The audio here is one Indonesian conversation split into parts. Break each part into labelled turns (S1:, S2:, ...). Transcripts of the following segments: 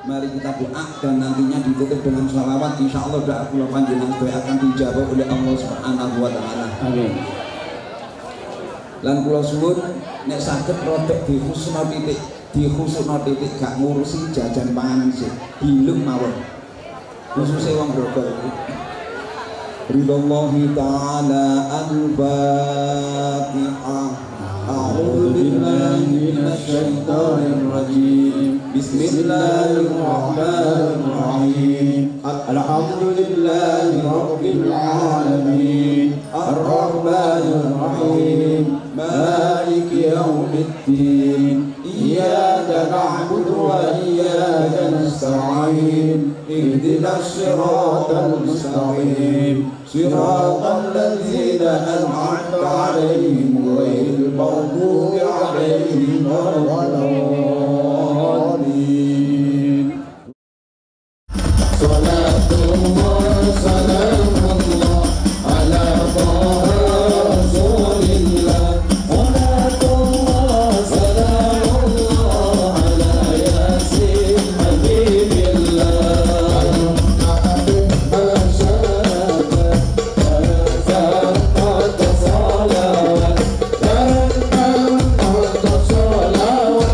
S1: Mari kita doa dan nantinya ditutup dengan sholawat. Insya Allah doa kula panjenengan doa akan dijawab oleh Allah Subhanahu wa Ta'ala. Amin. Lan kula suwun nek saged rodok dikhususno titik gak ngurusi jajan panganan sih. Bilung mawon. Khususnya wong grogol iki. Ridallahi ta'ala al-Fatihah. أعوذ بالله من الشيطان الرجيم بسم الله الرحمن الرحيم الحمد لله رب العالمين الرحمن الرحيم مالك يوم الدين إياك نعبد وإياك نستعين اهدنا الصراط المستقيم صراط الذين أنعمت عليهم غير المغضوب عليهم ولا الضالين. صلاة الله سلام الله على طه رسول الله. صلاة الله سلام الله على ياسين حبيب الله. صلوات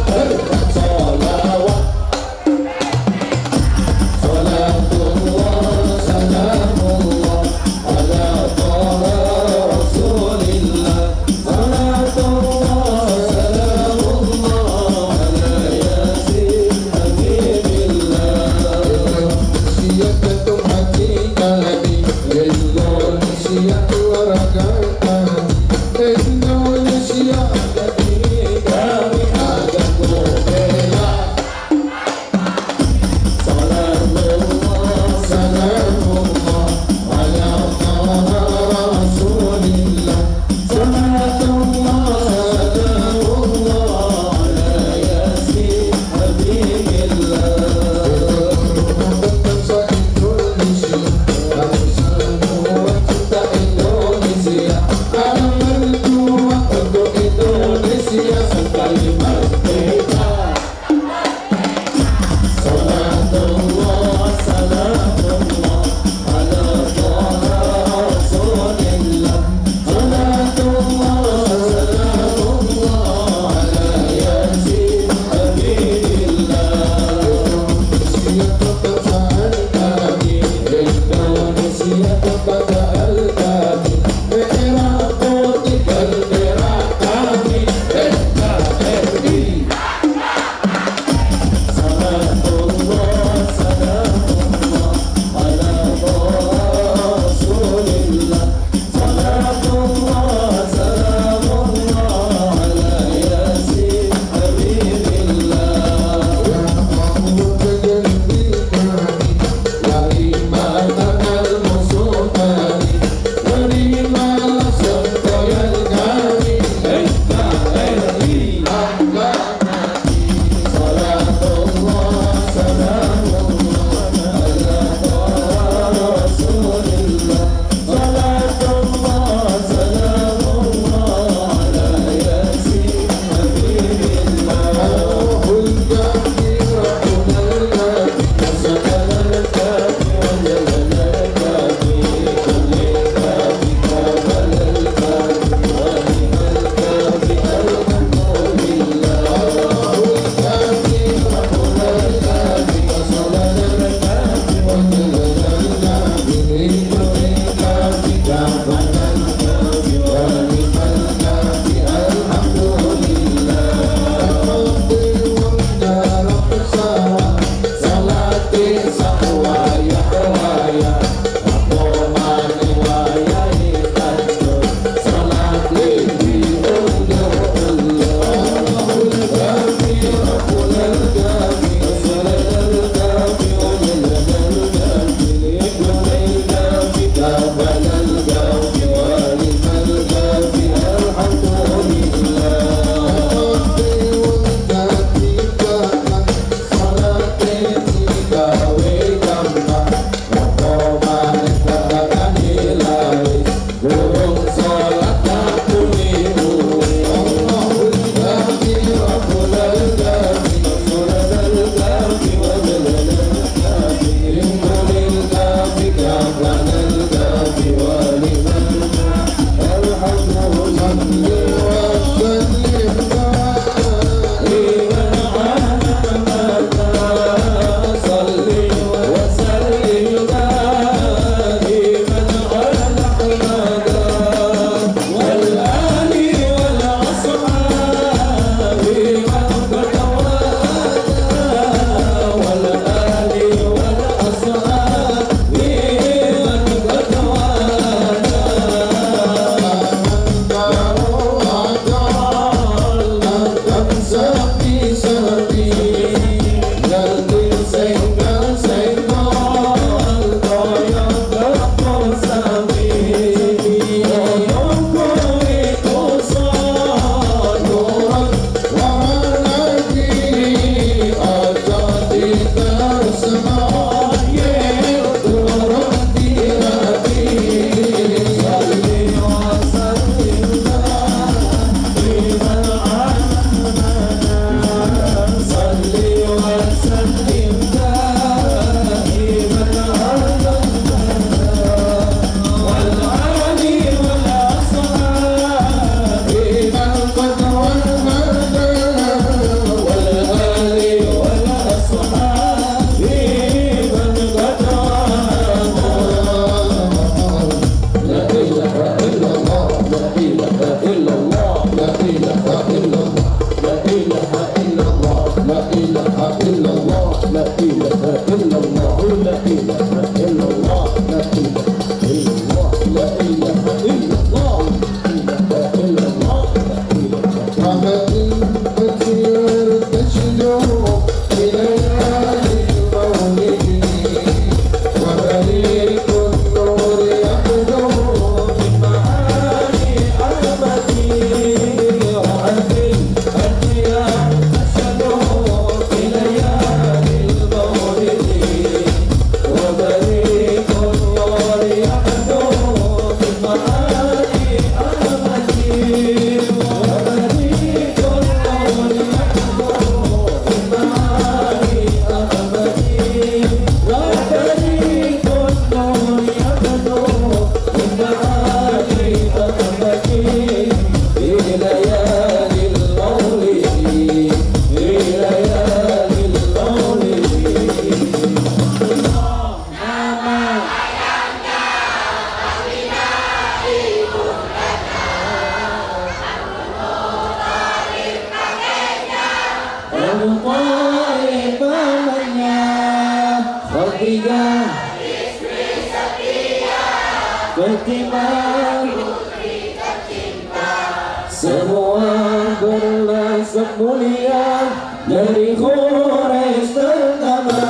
S2: Semua berlangsung mulia dari Quraisy terutama.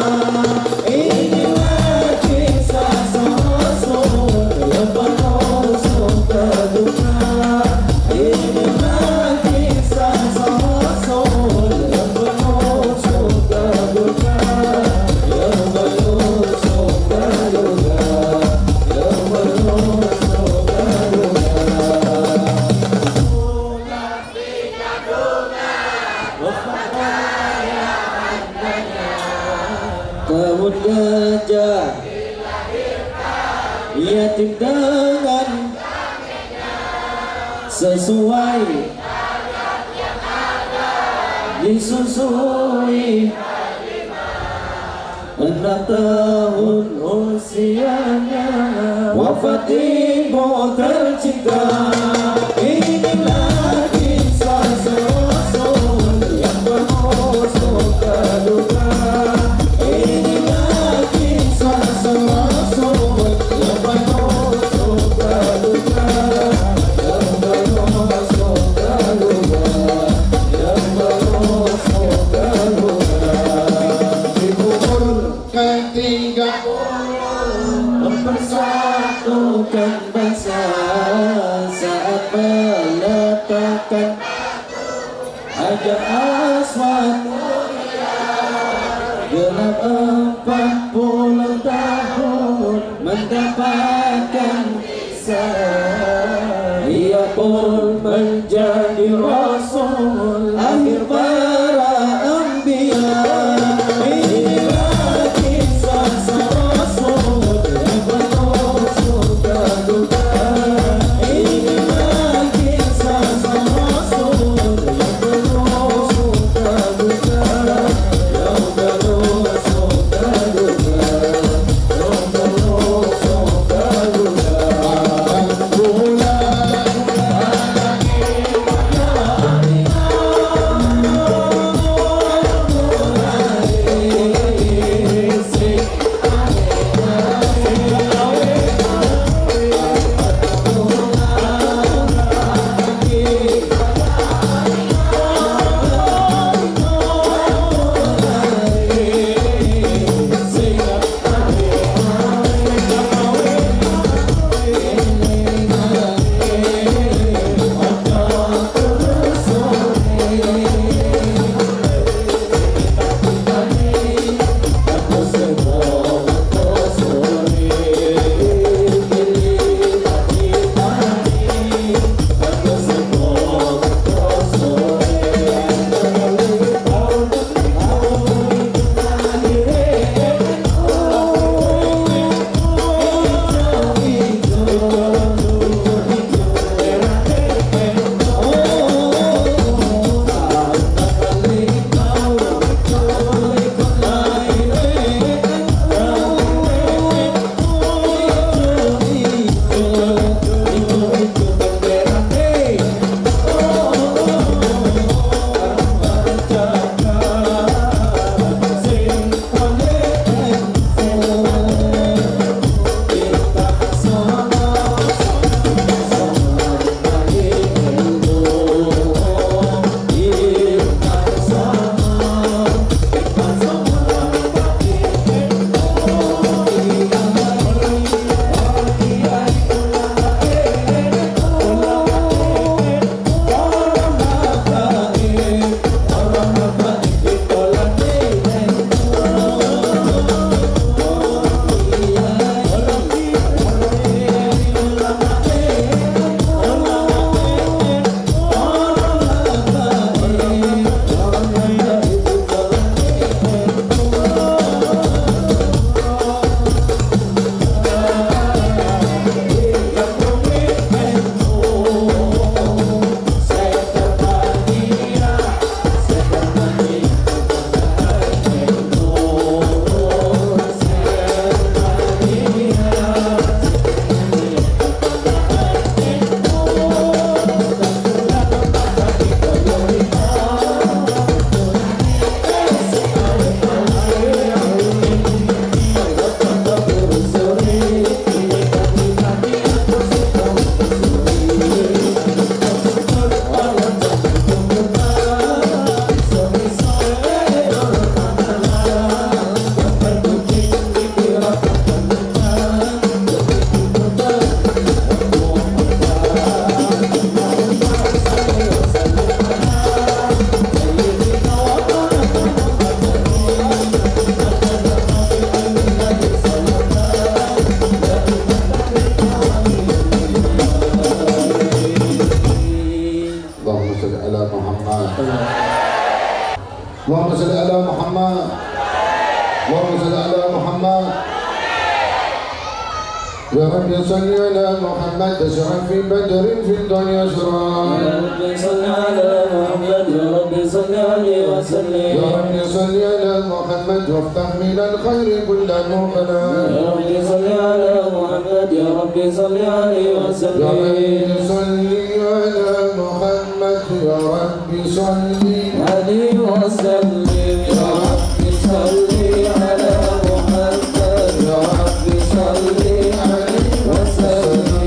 S2: Inilah kisah Rasul yang penuh suka duka. Inilah kisah Rasul yang penuh suka duka. Yang penuh suka duka. Yang penuh suka duka. Tahun gajah yatim dengan sesuai disusui 6 tahun usianya wafat ibu tercinta. Inilah kisah Rasul yang penuh suka duka. Inilah kisah Rasul yang penuh suka duka. Yang penuh suka duka. Yang penuh suka duka. Di kubur ketiga mempersatukan bangsa saat meletakkan Hajar Aswad. Genap 40 tahun mendapatkan kisah. Ia pun menjadi Rasul akhir para anbiya. Inilah kisah Rasul yang penuh suka duka. Inilah kisah Rasul yang penuh suka duka. Yang penuh suka duka.
S3: محمد اللهم صل على محمد يا رب صل على محمد تشرف في بدر في الدنيا شرار
S2: يا رب صل على محمد يا رب صل عليه وسلم
S3: يا رب صل على محمد وافتح من الخير كل مقلا
S2: يا رب صل على محمد يا رب صل عليه
S3: يا
S2: وسلم
S3: رب صل على محمد يا رب صل
S2: عليه وسلم يا رب صل على محمد يا رب صل عليه وسلم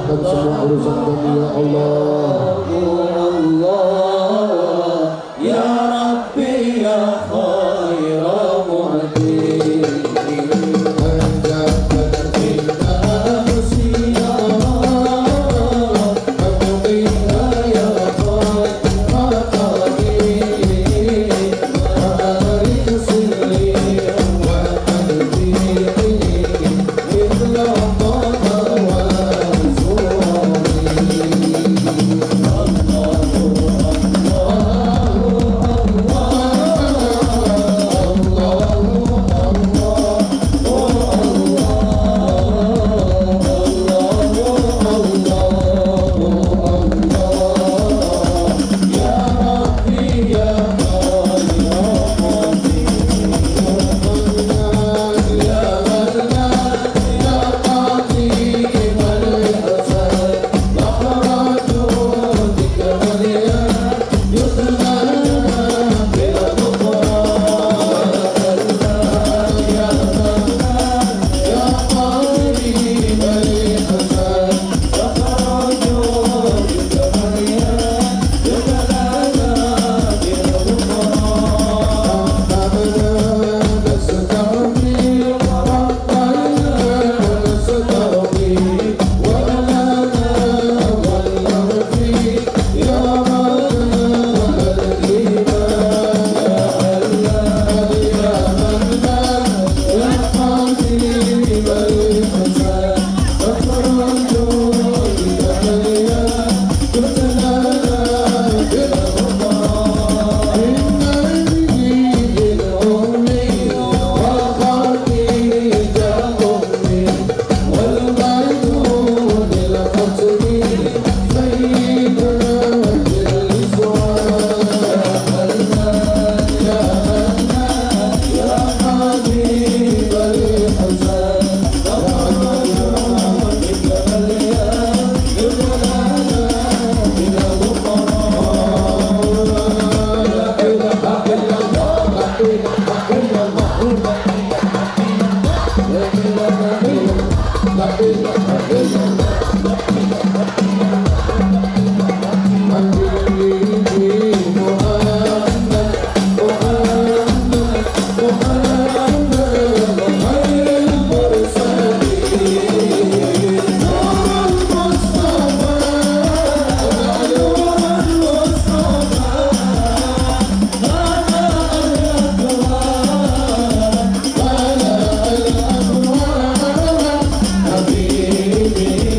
S3: mudahkan semua urusan kami ya Allah.
S2: Ya Rabbi ya khaira mu'adin.
S3: Habibi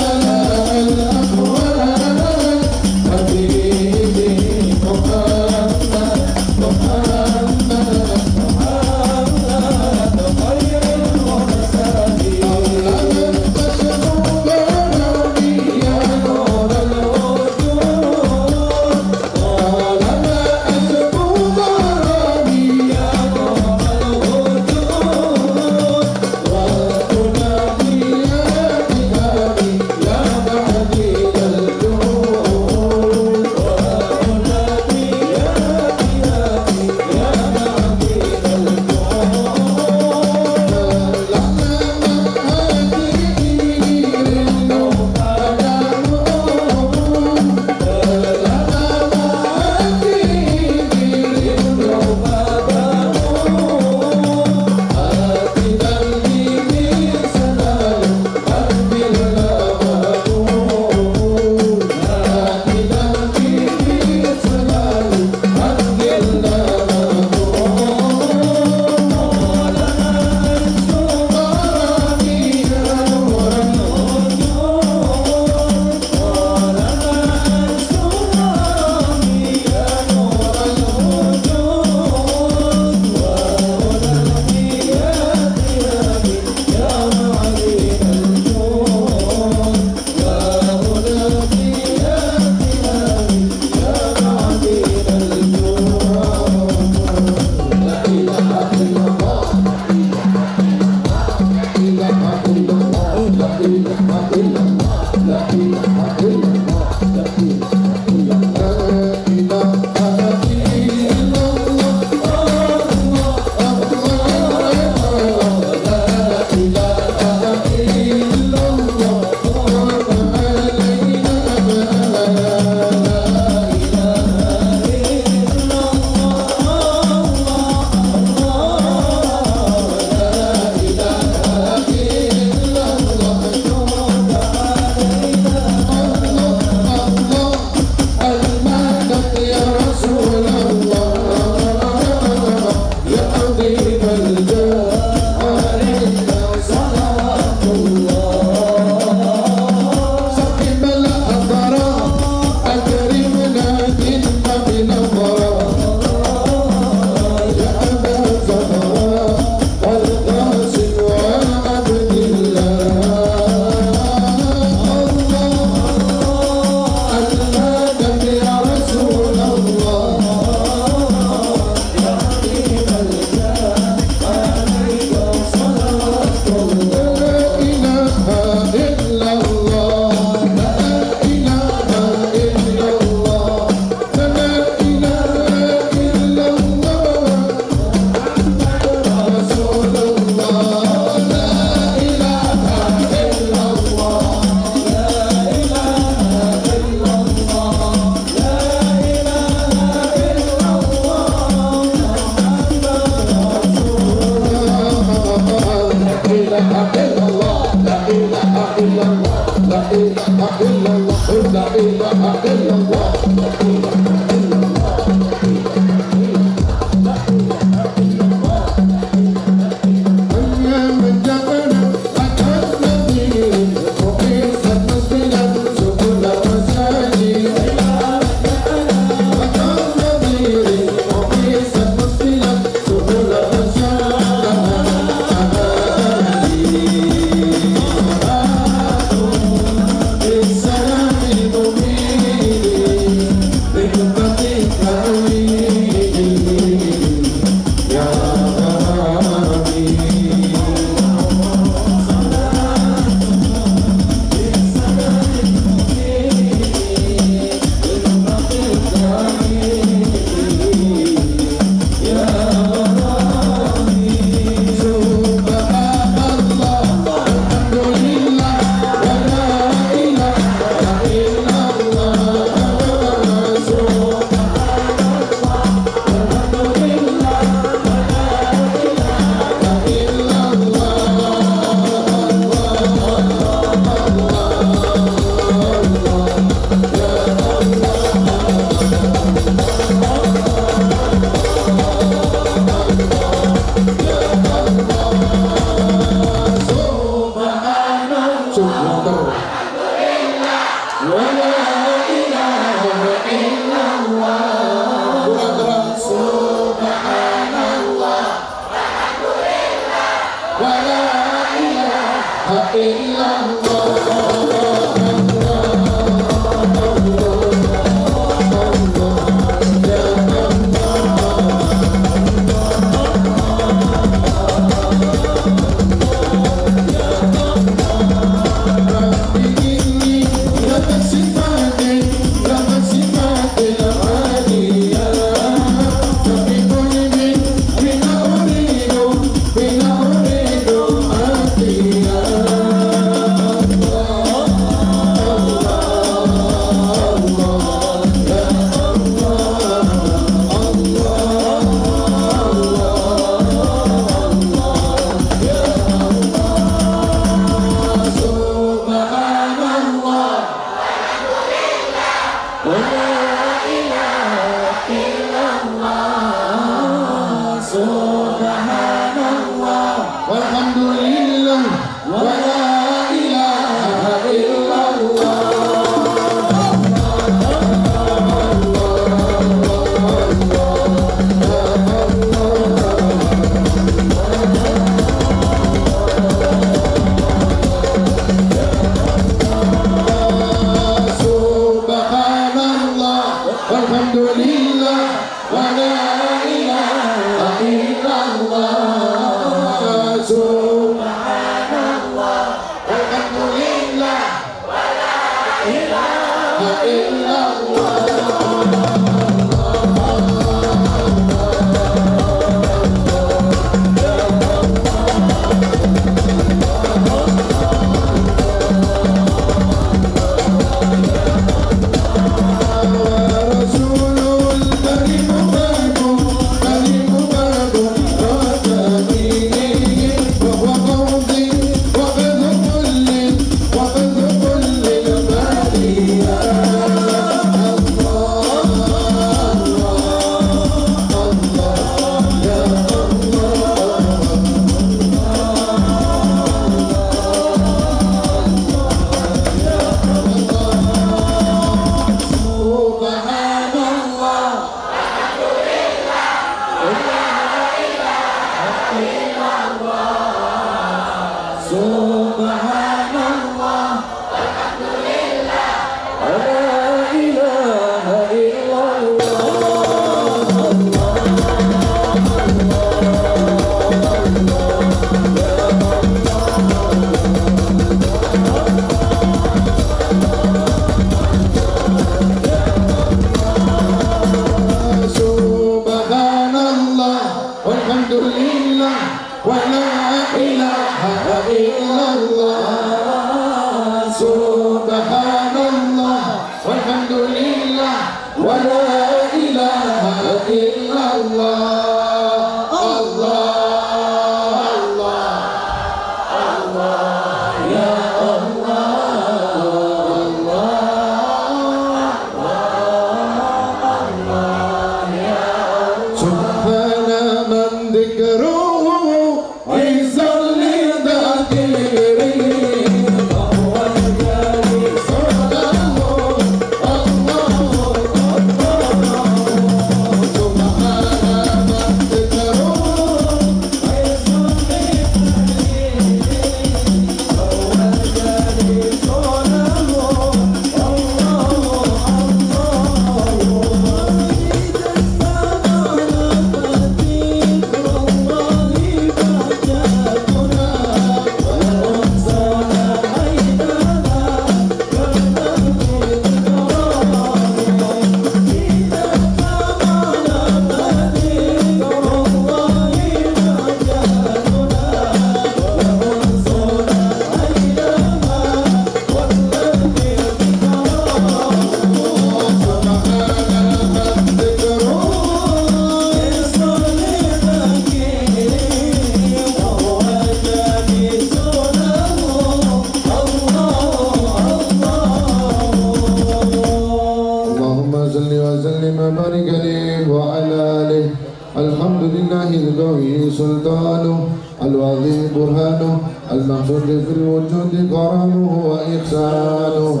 S3: القوي سلطانه الواضح برهانه المقصود في الوجود كرمه وإحسانه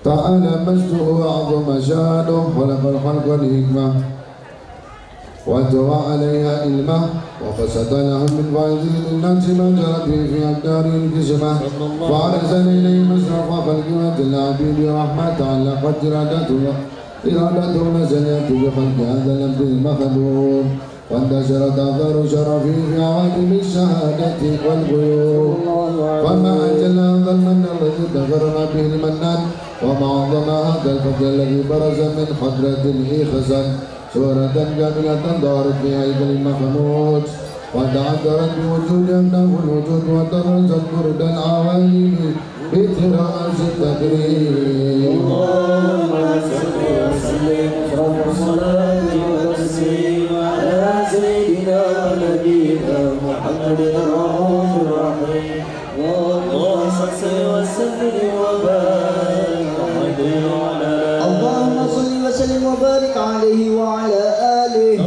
S3: تعالى مجده وأعظم شانه خلق الخلق الحكمة واتوى عليها علمه وقصد لهم من فائز الناس ما جرت به في أبدار الجسمة وأرسل إليهم أشرف خلق العبيد رحمة علقت إرادته نزلت بخلق هذا الأمر المخلوق وانتشرت آثار شرفه في عوالم الشهادة والغيوب وما أجل هذا المن الذي تغرم به المنان وما أعظم هذا الفضل الذي برز من حضرة الإخزان سورة كاملة ظهرت في هيكل المخمود وتعذرت بوجود أكناف الوجود وترزت برد العوالم بتراس التكريم
S2: اللهم صل وسلم رب الصلاة والتسليم على سيدنا ونبينا محمد الرؤوف الرحيم اللهم صل وسلم وبارك
S4: اللهم صل وسلم وبارك عليه وعلى آله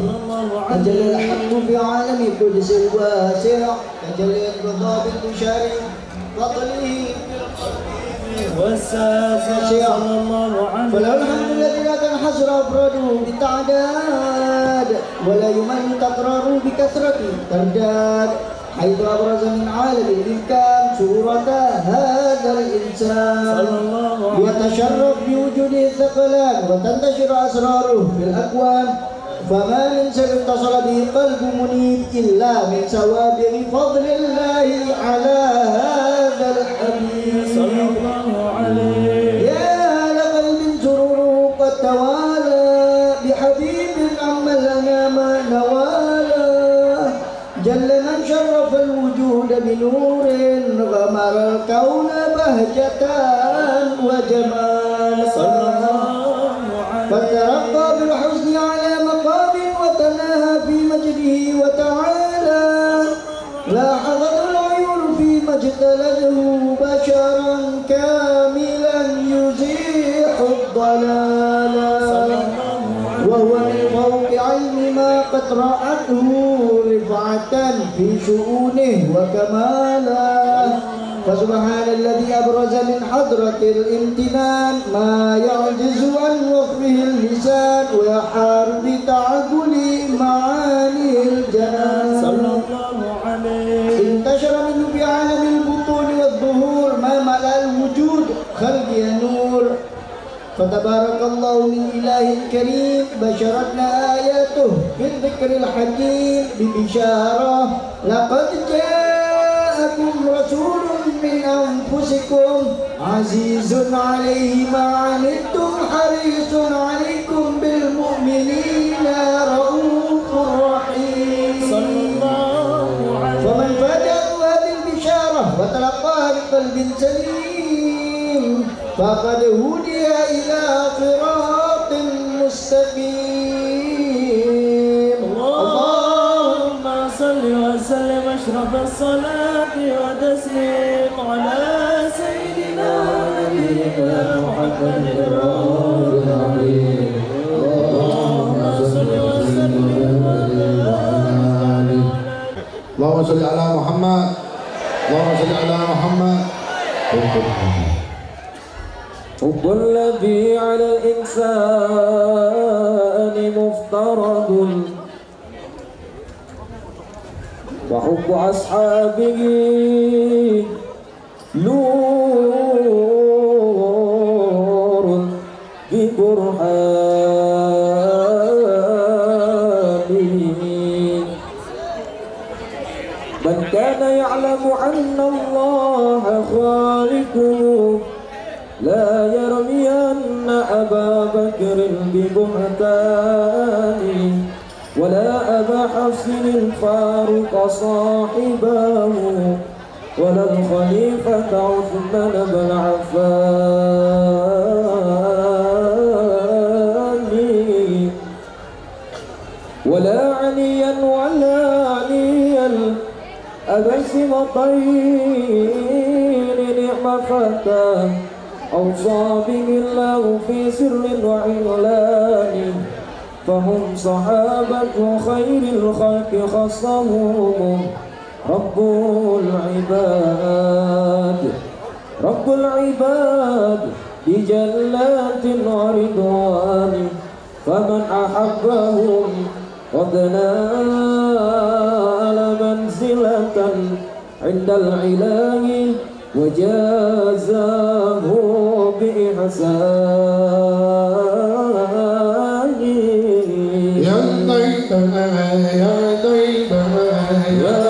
S4: أجل الحق في عالم القدس الواسع أجل الرضا بالبشار فضله والساسع فله الحمد الذي لا تنحصر أفراده بالتعداد ولا يمن تقرار بكثرة ترداد حيث أبرز من عالم الإمكان صورة هذا الإنسان يتشرف بوجوده الثقلان وتنتشر أسراره في الأكوان فما من سر اتصل به قلب منيب إلا من سوابغ فضل الله على هذا الحبيب صلى الله عليه يا لقلب سروره قد توالى بحبيب عم الأنام نوالا جل من شرف الوجود بنور غمر الكون بهجة وجمال صلى الله عليه فترقى بالحسن على مقام وتناهى في مجده وتعالى لاحظت العيون فيما اجتلته بشرا كاملا يزيح الضلال وهو من فوق علم ما قد رأته رفعة في شؤونه وكمالا فسبحان الذي أبرز من حضرة الامتنان ما يعجز عن وصفه اللسان ويحار بتعقل معاني الجنان صلى الله عليه انتشر منه في عالم البطون والظهور ما ملأ الوجود خلق نور فتبارك الله من إله كريم بشرتنا آياته بالذكر الحكيم ببشارة لقد جاءكم رسول من أنفسكم عزيز عليه ما عنتم حريص عليكم بالمؤمنين رؤوف رحيم صلى الله عليه فمن فاجأه هذه البشارة وتلقاها بقلب سليم فقد هدي إلى صراط مستقيم اللهم صل وسلم أشرف الصلاة وتسليم على سيدنا ونبينا محمد الرؤوف الرحيم اللهم صل وسلم
S3: اللهم صل على محمد اللهم صل على محمد
S2: حب الذي على الإنسان مفترض وحب أصحابه نور ببرهانه من كان يعلم أن الله خالقه لا يرمين أبا بكر ببهتان ولا أبا حفص الفاروق صاحبه ولا الخليفة عثمان بن عفان ولا عليا أبا سمطين نعم فتى أوصى به الله في سر وعلان فهم صحابة خير الخلق خصهم رب العباد بجلات ورضوان فمن أحبهم قد نال منزلة عند الإله وجازاه بإحسان
S3: يا طيبة يا طيبة يا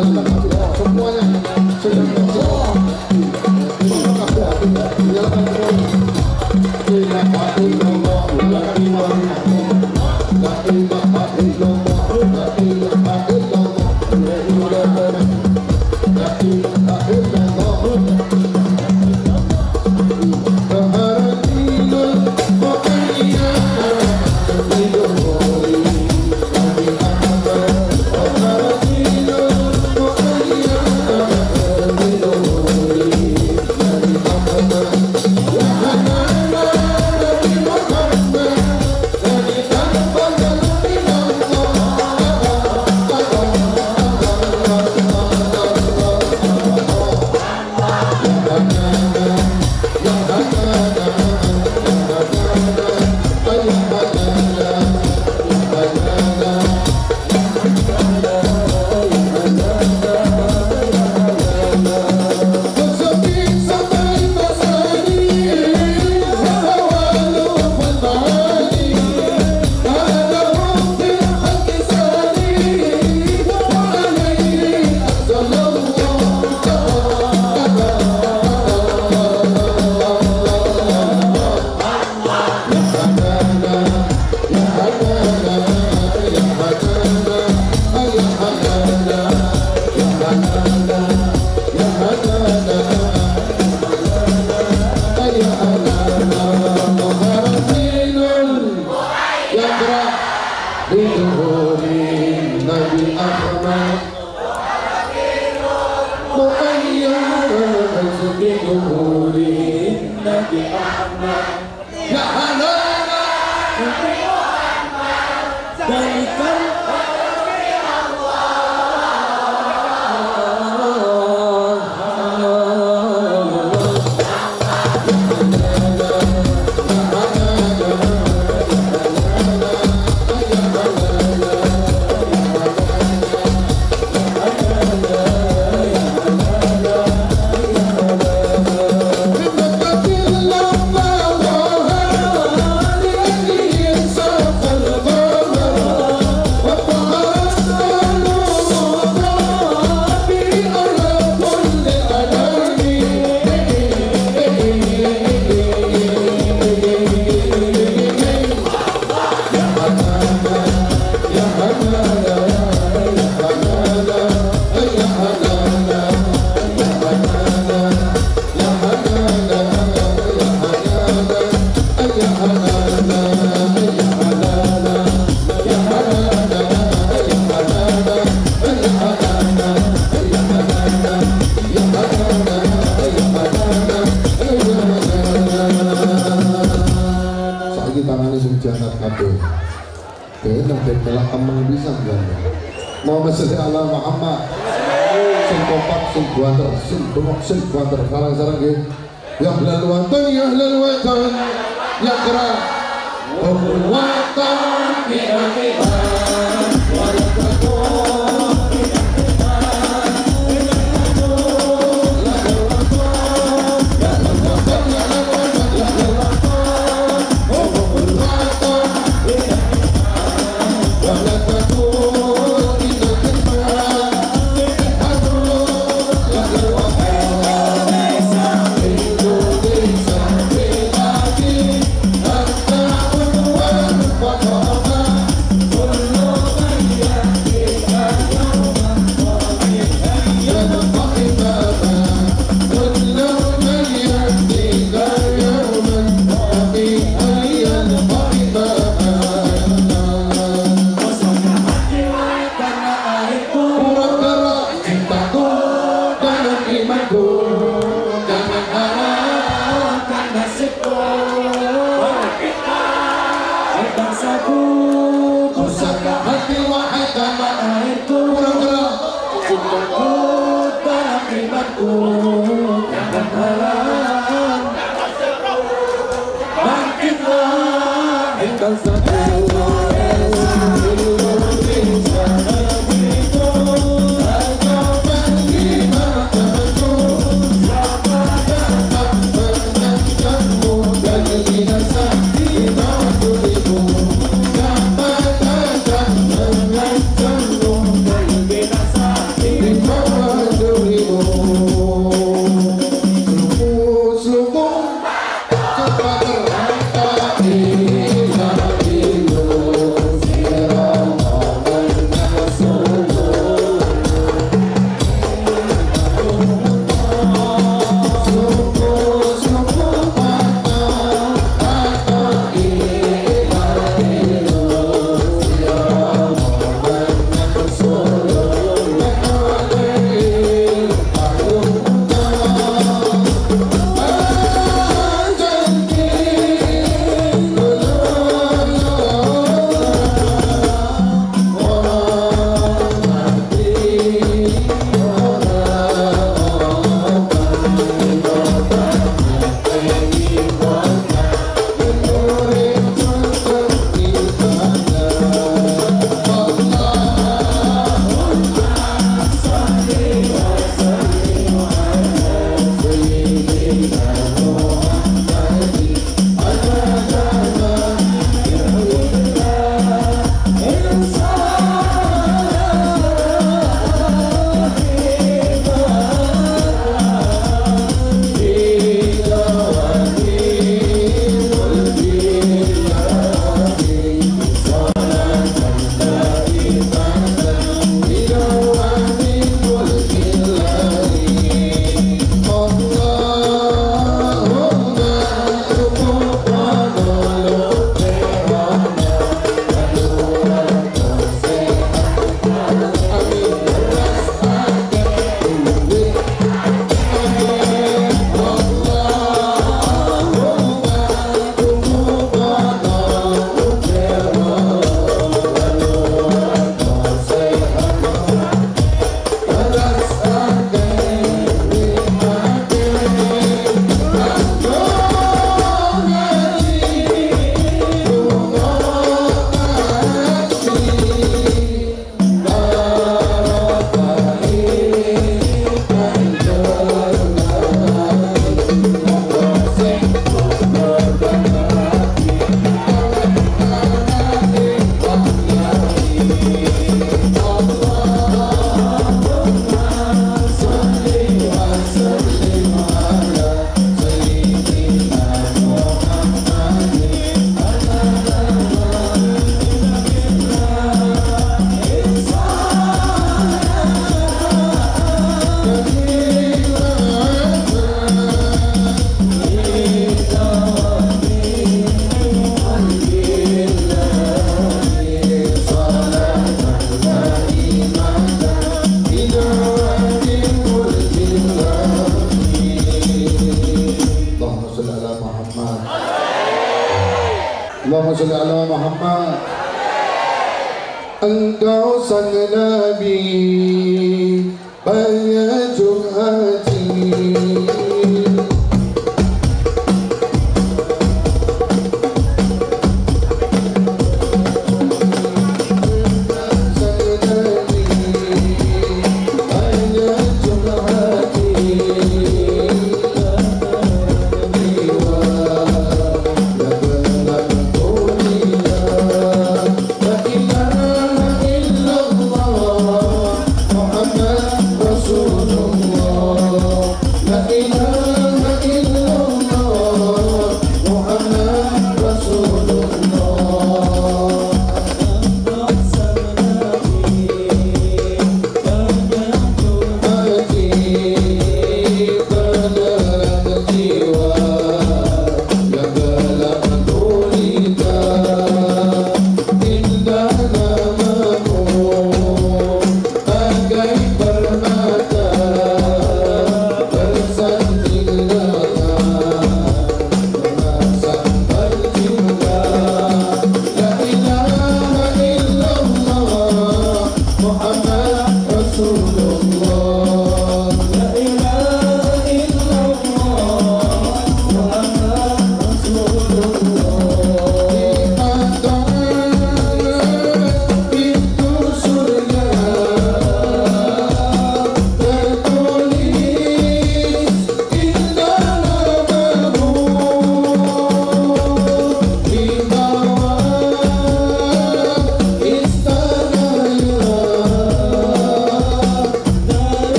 S3: nyalakan api semuanya sedang bersorak nyalakan semuanya ilaha illallah la ilaha illallah la ilaha illallah la ilaha illallah la ilaha illallah Muhammad salli ala Muhammad sing kompak sing buanter sing bengok sing buanter sarang-sarang nggih ya ahlal watan ya ahlal watan ya kera hubbul watan bi aqiban wa lakatun bi aqiban ya watan ya watan ya watan hubbul watan bi aqiban wa lakatun Bye. Allahumma sholli ala Muhammad. Engkau sang Nabi penyejuk hati.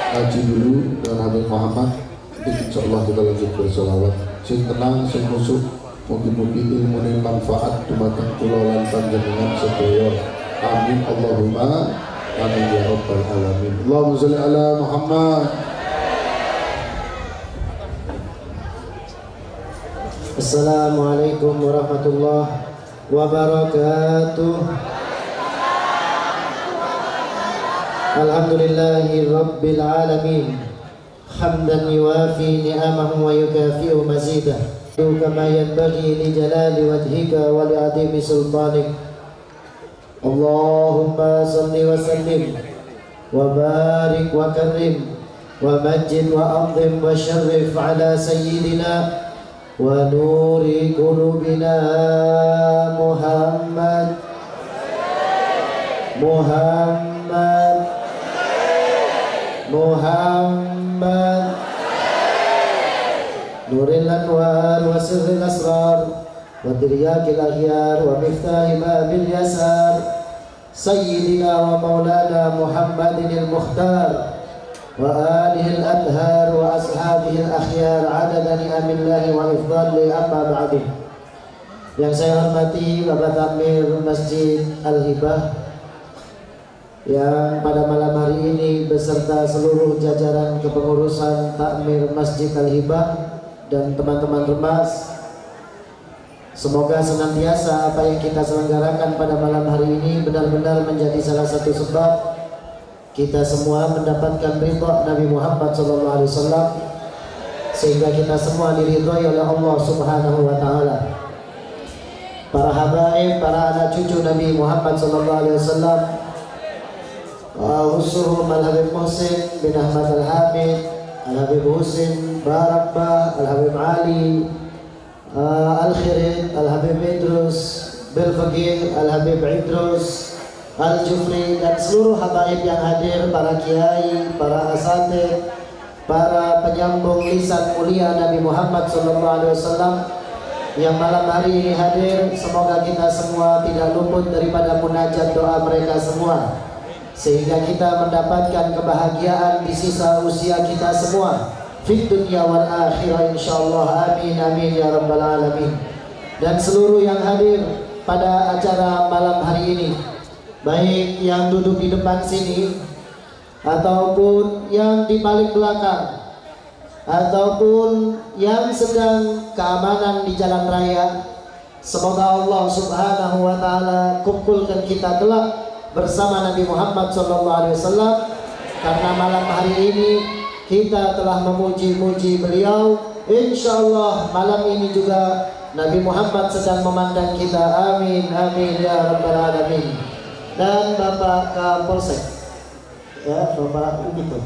S3: Haji dulu dan Habib Muhammad. Insyaallah kita lanjut bersolawat. Sing tenang, sing khusyuk. Mugi-mugi ilmu yang manfaat dumateng kula lan panjenengan sedaya. Amin Allahumma amin ya rabbal alamin. Allahumma sholli ala Muhammad.
S4: Assalamualaikum warahmatullahi wabarakatuh. Alhamdulillahi rabbil alamin. Hamdan yuwafi ni'amahu wa yukafi'u mazidah. Kama yanbaghi li jalali wajhika wa li 'azimi sultanik. Allahumma salli wa sallim wa barik wa karim wa majid wa azim wa syarrif ala sayyidina wa nuri qulubina Muhammad Nuril anwar wa sirril asrar wa diryakil akhyar wa miftahi babil yasar Sayyidina wa maulana Muhammadin al-Mukhtar wa alihi al-adhar wa ashabihi al-akhyar adada ni'amillahi wa ifdali amma ba'dih. Yang saya hormati Bapak Takmir Masjid Al-Hibah yang pada malam hari ini beserta seluruh jajaran kepengurusan Takmir Masjid Al-Hibah dan teman-teman remas, semoga senantiasa apa yang kita selenggarakan pada malam hari ini benar-benar menjadi salah satu sebab kita semua mendapatkan ridha Nabi Muhammad SAW, sehingga kita semua diridhai oleh Allah Subhanahu wa Ta'ala. Para habaib, para anak cucu Nabi Muhammad SAW, khususnya Al-Habib Muhsin bin Ahmad Al-Hamid, Al-Habib Husin Barakbah, Al-Habib Ali Al-Khirid, Al-Habib Idrus Bilfaqih, Al-Habib Idrus Al-Jufri, dan seluruh habaib yang hadir, para kiai, para asatidz, para penyambung lisan mulia Nabi Muhammad SAW yang malam hari ini hadir. Semoga kita semua tidak luput daripada munajat doa mereka semua. sehingga kita mendapatkan kebahagiaan di sisa usia kita semua fid dunya wal akhirah insyaallah. Amin amin ya rabbal alamin. Dan seluruh yang hadir pada acara malam hari ini, baik yang duduk di depan sini ataupun yang di paling belakang ataupun yang sedang keamanan di jalan raya, semoga Allah Subhanahu wa taala kumpulkan kita kelak bersama Nabi Muhammad SAW, karena malam hari ini kita telah memuji-muji beliau. Insyaallah malam ini juga Nabi Muhammad sedang memandang kita. Amin amin ya rabbal alamin. Dan Bapak Kapolsek, ya Bapak begitu,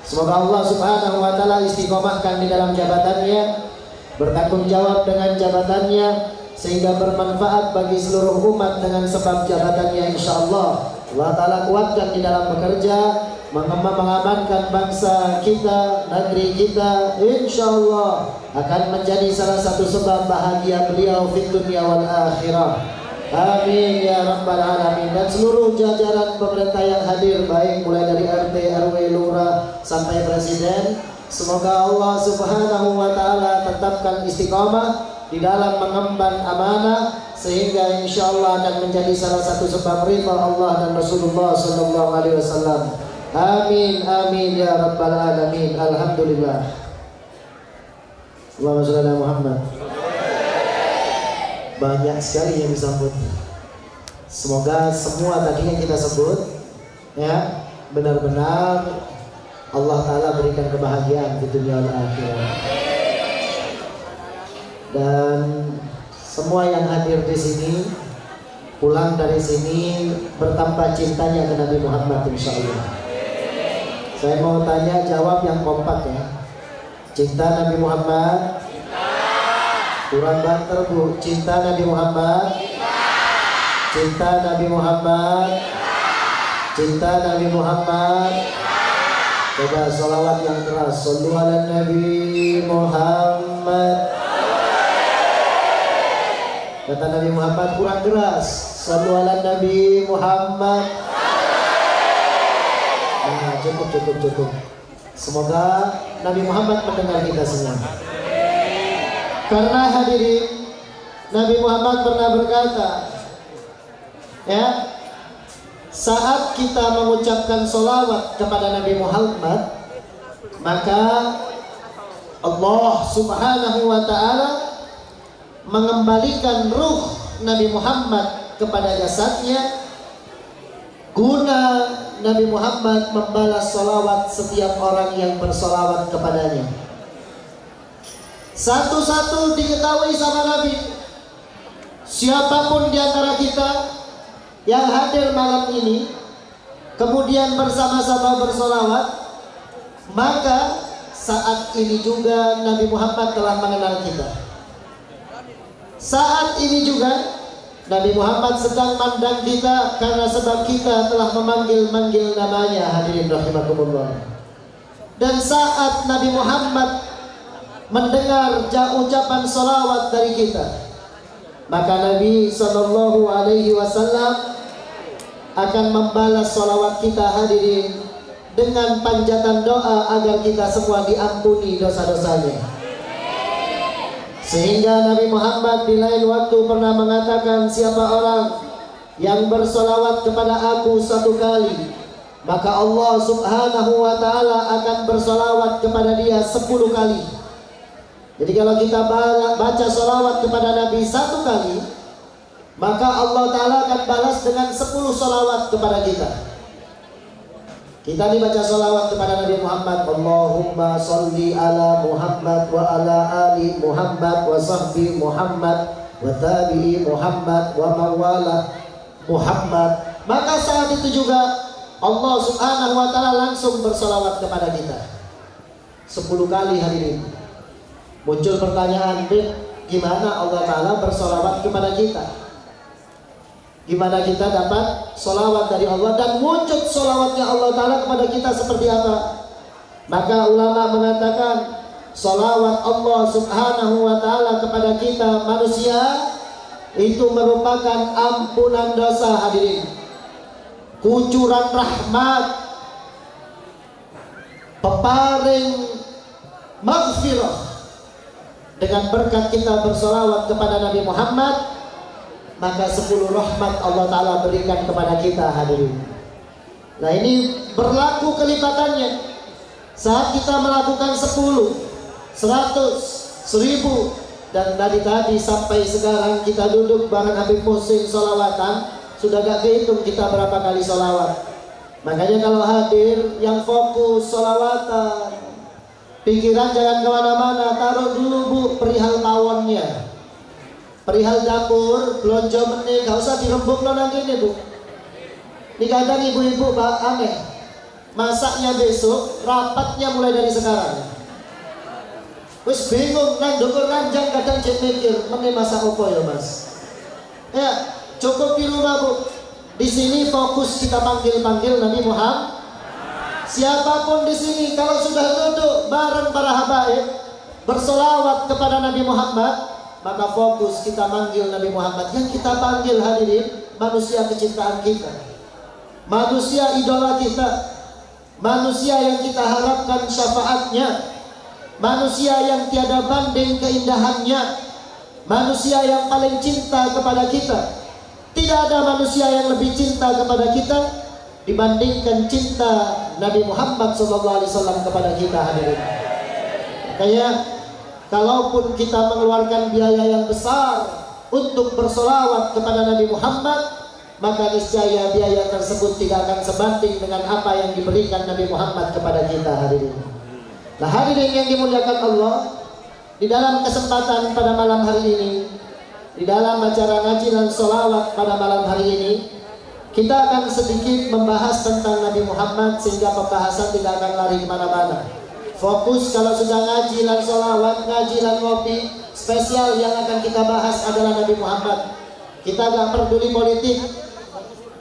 S4: semoga Allah Subhanahu wa taala istiqomahkan di dalam jabatannya, bertanggung jawab dengan jabatannya, sehingga bermanfaat bagi seluruh umat dengan sebab jabatannya. Insyaallah Allah taala kuatkan di dalam bekerja, mengamankan bangsa kita, negeri kita. Insyaallah akan menjadi salah satu sebab bahagia beliau fid dunya wal akhirah. Amin ya rabbal alamin. Dan seluruh jajaran pemerintah yang hadir, baik mulai dari RT, RW, lurah sampai presiden, semoga Allah Subhanahu wa taala tetapkan istiqamah di dalam mengemban amanah, sehingga insyaallah akan menjadi salah satu sebab ridha Allah dan Rasulullah sallallahu alaihi wasallam. Amin amin ya rabbal alamin. Alhamdulillah. Allahumma shalli ala Muhammad. Banyak sekali yang disambut. Semoga semua tadi yang kita sebut ya benar-benar Allah taala berikan kebahagiaan di dunia dan akhirat. Dan semua yang hadir di sini pulang dari sini bertambah cintanya ke Nabi Muhammad insyaallah. Saya mau tanya, jawab yang kompak ya. Cinta Nabi Muhammad? Kurang banter Bu. Cinta Nabi Muhammad? Cinta Nabi Muhammad? Cinta Nabi Muhammad? Coba sholawat yang keras. Shollu ala Nabi Muhammad. Kata Nabi Muhammad kurang keras. Shollu ala Nabi Muhammad. Nah, cukup. Semoga Nabi Muhammad mendengar kita semua. Karena hadirin, Nabi Muhammad pernah berkata, ya, saat kita mengucapkan sholawat kepada Nabi Muhammad, maka Allah Subhanahu wa taala mengembalikan ruh Nabi Muhammad kepada jasadnya, guna Nabi Muhammad membalas sholawat setiap orang yang bersolawat kepadanya. Satu-satu diketahui sama Nabi. Siapapun di antara kita yang hadir malam ini kemudian bersama-sama bersolawat, maka saat ini juga Nabi Muhammad telah mengenal kita. Saat ini juga Nabi Muhammad sedang mandang kita, karena sebab kita telah memanggil-manggil namanya. Hadirin rahimakumullah. Dan saat Nabi Muhammad mendengar ucapan salawat dari kita, maka Nabi Sallallahu Alaihi Wasallam akan membalas salawat kita hadirin dengan panjatan doa agar kita semua diampuni dosa-dosanya. Sehingga Nabi Muhammad di lain waktu pernah mengatakan, siapa orang yang bersolawat kepada aku satu kali, maka Allah Subhanahu wa taala akan bersolawat kepada dia 10 kali. Jadi kalau kita baca solawat kepada Nabi satu kali, maka Allah taala akan balas dengan 10 solawat kepada kita. Kita dibaca salawat kepada Nabi Muhammad, Allahumma sholli ala Muhammad wa ala ali Muhammad wa sahbi Muhammad wa tabi'i Muhammad wa mawala Muhammad. Maka saat itu juga Allah Subhanahu wa taala langsung bersalawat kepada kita 10 kali. Hadirin, muncul pertanyaan, gimana Allah taala bersalawat kepada kita? Gimana kita dapat solawat dari Allah dan wujud solawatnya Allah Ta'ala kepada kita seperti apa? Maka ulama mengatakan solawat Allah Subhanahu wa Ta'ala kepada kita manusia itu merupakan ampunan dosa. Hadirin, kucuran rahmat, peparing maghfirah dengan berkat kita bersolawat kepada Nabi Muhammad, maka 10 rahmat Allah Ta'ala berikan kepada kita hadirin. Nah ini berlaku kelipatannya. Saat kita melakukan 10, 100, 1000, dan dari tadi sampai sekarang kita duduk bareng Habib Muhsin solawatan, sudah gak kehitung kita berapa kali solawat. Makanya kalau hadir yang fokus solawatan, pikiran jangan kemana-mana, taruh dulu bu perihal tawonnya, perihal dapur, belanja meneh, gak usah dirembuk lo nanti ini bu. Ini kadang ibu-ibu aneh, masaknya besok, rapatnya mulai dari sekarang. Wis bingung nang ndukur ranjang kadang cek mikir, meneh masak apa ya mas? Ya, cukup di rumah bu. Di sini fokus kita panggil-panggil Nabi Muhammad. Siapapun di sini kalau sudah duduk bareng para habaib bersolawat kepada Nabi Muhammad, maka fokus kita manggil Nabi Muhammad. Yang kita panggil hadirin manusia kecintaan kita, manusia idola kita, manusia yang kita harapkan syafaatnya, manusia yang tiada banding keindahannya, manusia yang paling cinta kepada kita. Tidak ada manusia yang lebih cinta kepada kita dibandingkan cinta Nabi Muhammad SAW kepada kita hadirin. Makanya kalaupun kita mengeluarkan biaya yang besar untuk bersolawat kepada Nabi Muhammad, maka niscaya biaya tersebut tidak akan sebanding dengan apa yang diberikan Nabi Muhammad kepada kita hadirin. Nah hadirin yang dimuliakan Allah, di dalam kesempatan pada malam hari ini, di dalam acara ngaji dan solawat pada malam hari ini, kita akan sedikit membahas tentang Nabi Muhammad sehingga pembahasan tidak akan lari kemana-mana. Fokus kalau sudah ngaji dan solawat, ngaji dan ngopi, spesial yang akan kita bahas adalah Nabi Muhammad. Kita gak peduli politik,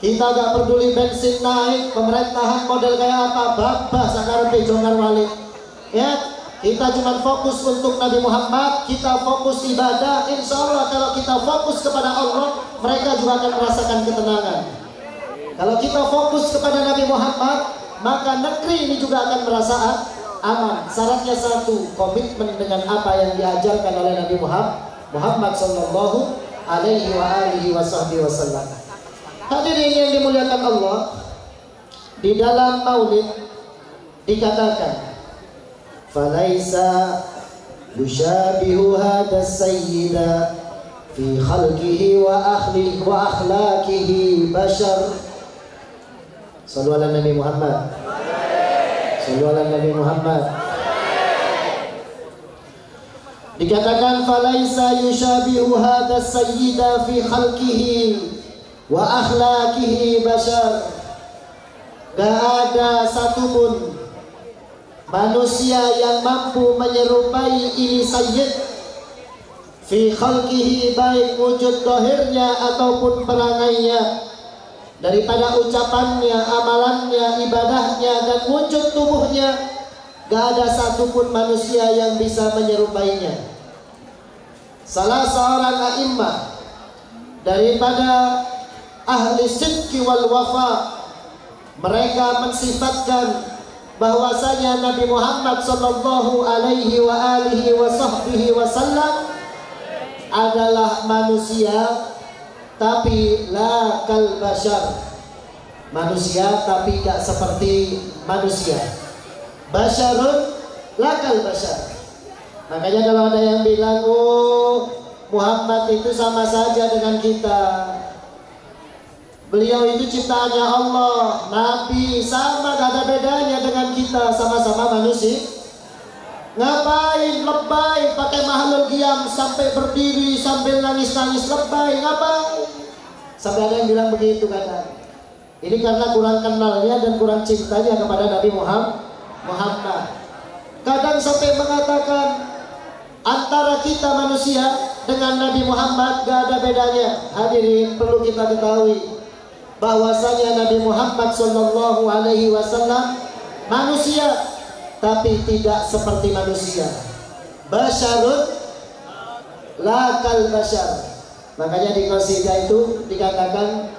S4: kita gak peduli bensin naik, pemerintahan model kayak apa, babah sakarepe jongkar walik. Ya, kita cuma fokus untuk Nabi Muhammad, kita fokus ibadah. Insya Allah kalau kita fokus kepada Allah, mereka juga akan merasakan ketenangan. Kalau kita fokus kepada Nabi Muhammad, maka negeri ini juga akan merasa aman. Syaratnya satu, komitmen dengan apa yang diajarkan oleh Nabi Muhammad Sallallahu Alaihi Wasallam. Hadirin yang dimuliakan Allah, di dalam Maulid dikatakan, falaisa yushabihu hada sayyida fi khalqihi wa akhlaqihi bashar. Sallu ala Nabi Muhammad. Sallu ala Nabi Muhammad. Dikatakan falaisa yushabihu hada sayyida fi khalqihi wa akhlaqihi bashar. Gak ada satupun manusia yang mampu menyerupai ini sayyid fi khalqihi, baik wujud dohirnya ataupun perangainya, daripada ucapannya, amalannya, ibadahnya, dan wujud tubuhnya. Gak ada satupun manusia yang bisa menyerupainya. Salah seorang a'immah daripada ahli sidqi wal wafa, mereka mensifatkan bahwasanya Nabi Muhammad Sallallahu Alaihi Wasallam adalah manusia tapi la kal bashar, manusia tapi gak seperti manusia. Basyarun la kal bashar. Makanya kalau ada yang bilang, oh Muhammad itu sama saja dengan kita, beliau itu ciptaannya Allah, Nabi sama, gak ada bedanya dengan kita, sama-sama manusia. Ngapain lebay pakai mahalul qiyam sampai berdiri sambil nangis-nangis, lebay ngapain? Sampai ada yang bilang begitu kadang. Ini karena kurang kenalnya dan kurang cintanya kepada Nabi Muhammad. Kadang sampai mengatakan antara kita manusia dengan Nabi Muhammad gak ada bedanya. Hadirin, perlu kita ketahui bahwasanya Nabi Muhammad Sallallahu Alaihi Wasallam manusia tapi tidak seperti manusia. Basyarun la kal bashar. Makanya di qasidah itu dikatakan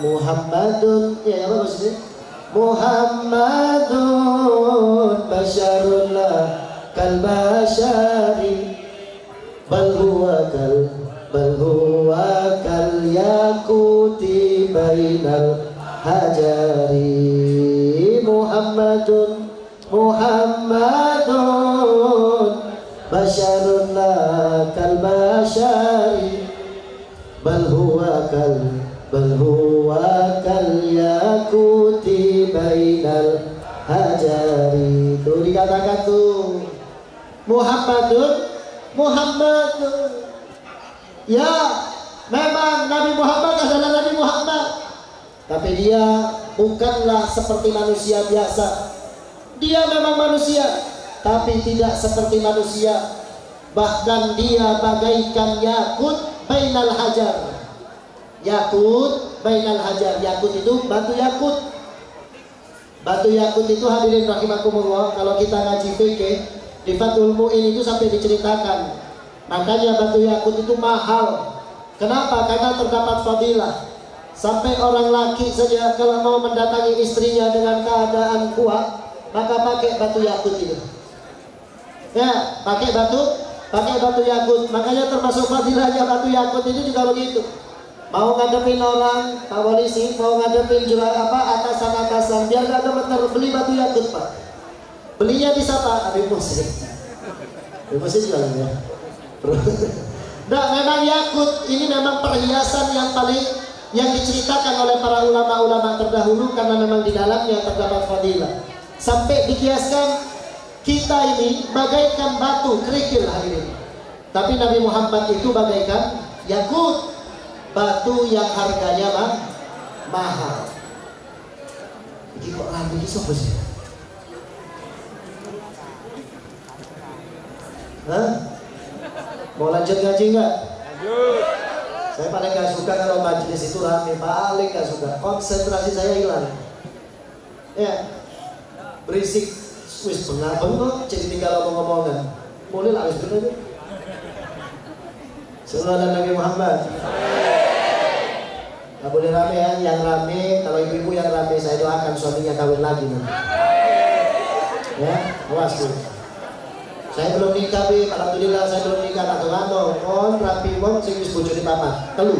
S4: Muhammadun, ya apa maksudnya? Muhammadun basyarun la kal basyari bal huwa kal yakuti bainal hajari. Muhammadun basyarun la kal basyari bal huwa kal yakuti bainal hajari. Tuh dikatakan tuh Muhammadun. Ya, memang Nabi Muhammad adalah Nabi Muhammad, tapi dia bukanlah seperti manusia biasa. Dia memang manusia, tapi tidak seperti manusia. Bahkan dia bagaikan yakut bainal hajar. Yakut bainal hajar. Yakut itu batu yakut. Batu yakut itu hadirin rahimakumullah, kalau kita ngaji fikih di Fathul Mu'in itu sampai diceritakan. Makanya batu yakut itu mahal. Kenapa? Karena terdapat fadilah. Sampai orang laki saja kalau mau mendatangi istrinya dengan keadaan kuat, maka pakai batu yakut itu. Ya, pakai batu yakut. Makanya termasuk fadilahnya batu yakut itu juga begitu. Mau ngadepin orang, Pak Polisi, mau ngadepin atasan-atasan, biar gak gemeter, beli batu yakut, Pak. Belinya bisa, Pak, Habib Muhsin. Habib Muhsin juga ya. Nah, memang yakut ini memang perhiasan yang diceritakan oleh para ulama-ulama terdahulu, karena memang di dalamnya terdapat fadilah. Sampai dikiaskan kita ini bagaikan batu kerikil hari ini, tapi Nabi Muhammad itu bagaikan yakut, batu yang harganya mahal. Ini kok ragu ini siapa sih? Hah? Mau lanjut ngaji nggak? Lanjut. Saya paling nggak suka kalau majelis itu rame, paling nggak suka. Konsentrasi saya hilang. Ya, berisik, wis bengak-bengok, jadi tinggal ngomong-ngomongan. Boleh lah, wis bener. Sallallahu Nabi Muhammad. Nggak boleh rame ya, yang rame, kalau ibu-ibu yang rame saya doakan suaminya kawin lagi nanti. Ya, awas tuh. Saya belum nikah, Bib. Alhamdulillah saya belum nikah. Tak terlalu. Kon rapi mon sing wis bojone papat. Telu.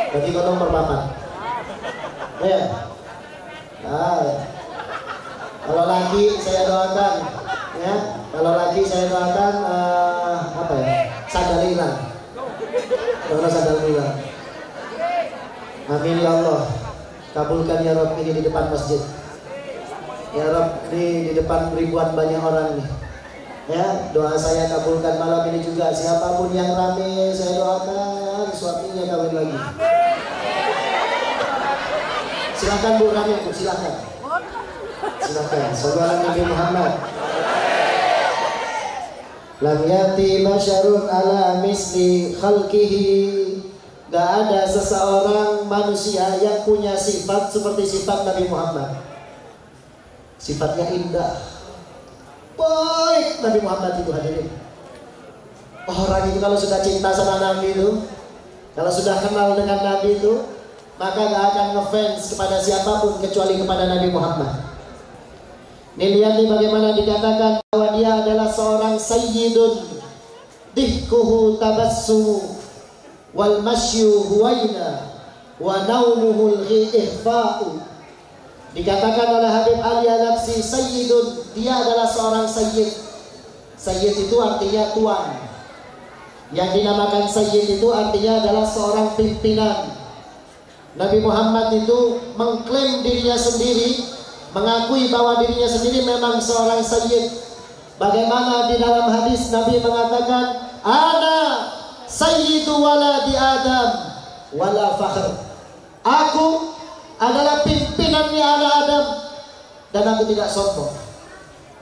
S4: Berarti kon nomor papat. Ya. Kalau lagi saya doakan, ya. Kalau lagi saya doakan apa ya? Sadar hilang. Kalau sadar hilang. Amin ya Allah. Kabulkan ya Rabb ini di depan masjid. Ya Rabb di depan ribuan banyak orang nih. Ya, doa saya kabulkan malam ini juga. Siapapun yang rame saya doakan suaminya kawin lagi. Silakan Bu rame Bu, silakan. Silakan. Sallallahu Nabi Muhammad. Lam yati basyarun ala misli khalqihi. Gak ada seseorang manusia yang punya sifat seperti sifat Nabi Muhammad. Sifatnya indah. Baik Nabi Muhammad itu hadirin. Orang itu kalau sudah cinta sama Nabi itu, kalau sudah kenal dengan Nabi itu, maka gak akan ngefans kepada siapapun kecuali kepada Nabi Muhammad. Nih lihat nih bagaimana dikatakan bahwa dia adalah seorang sayyidun, dihkuhu tabassumu wal masyu huwaina wa naumuhul ihfa'u. Dikatakan oleh Habib Ali Al-Nafsi sayyidun, dia adalah seorang sayyid. Sayyid itu artinya tuan. Yang dinamakan sayyid itu artinya adalah seorang pimpinan. Nabi Muhammad itu mengklaim dirinya sendiri, mengakui bahwa dirinya sendiri memang seorang sayyid. Bagaimana di dalam hadis Nabi mengatakan, ana sayyidu waladi Adam wala fakhr. Aku adalah pimpinannya anak Adam dan aku tidak sombong.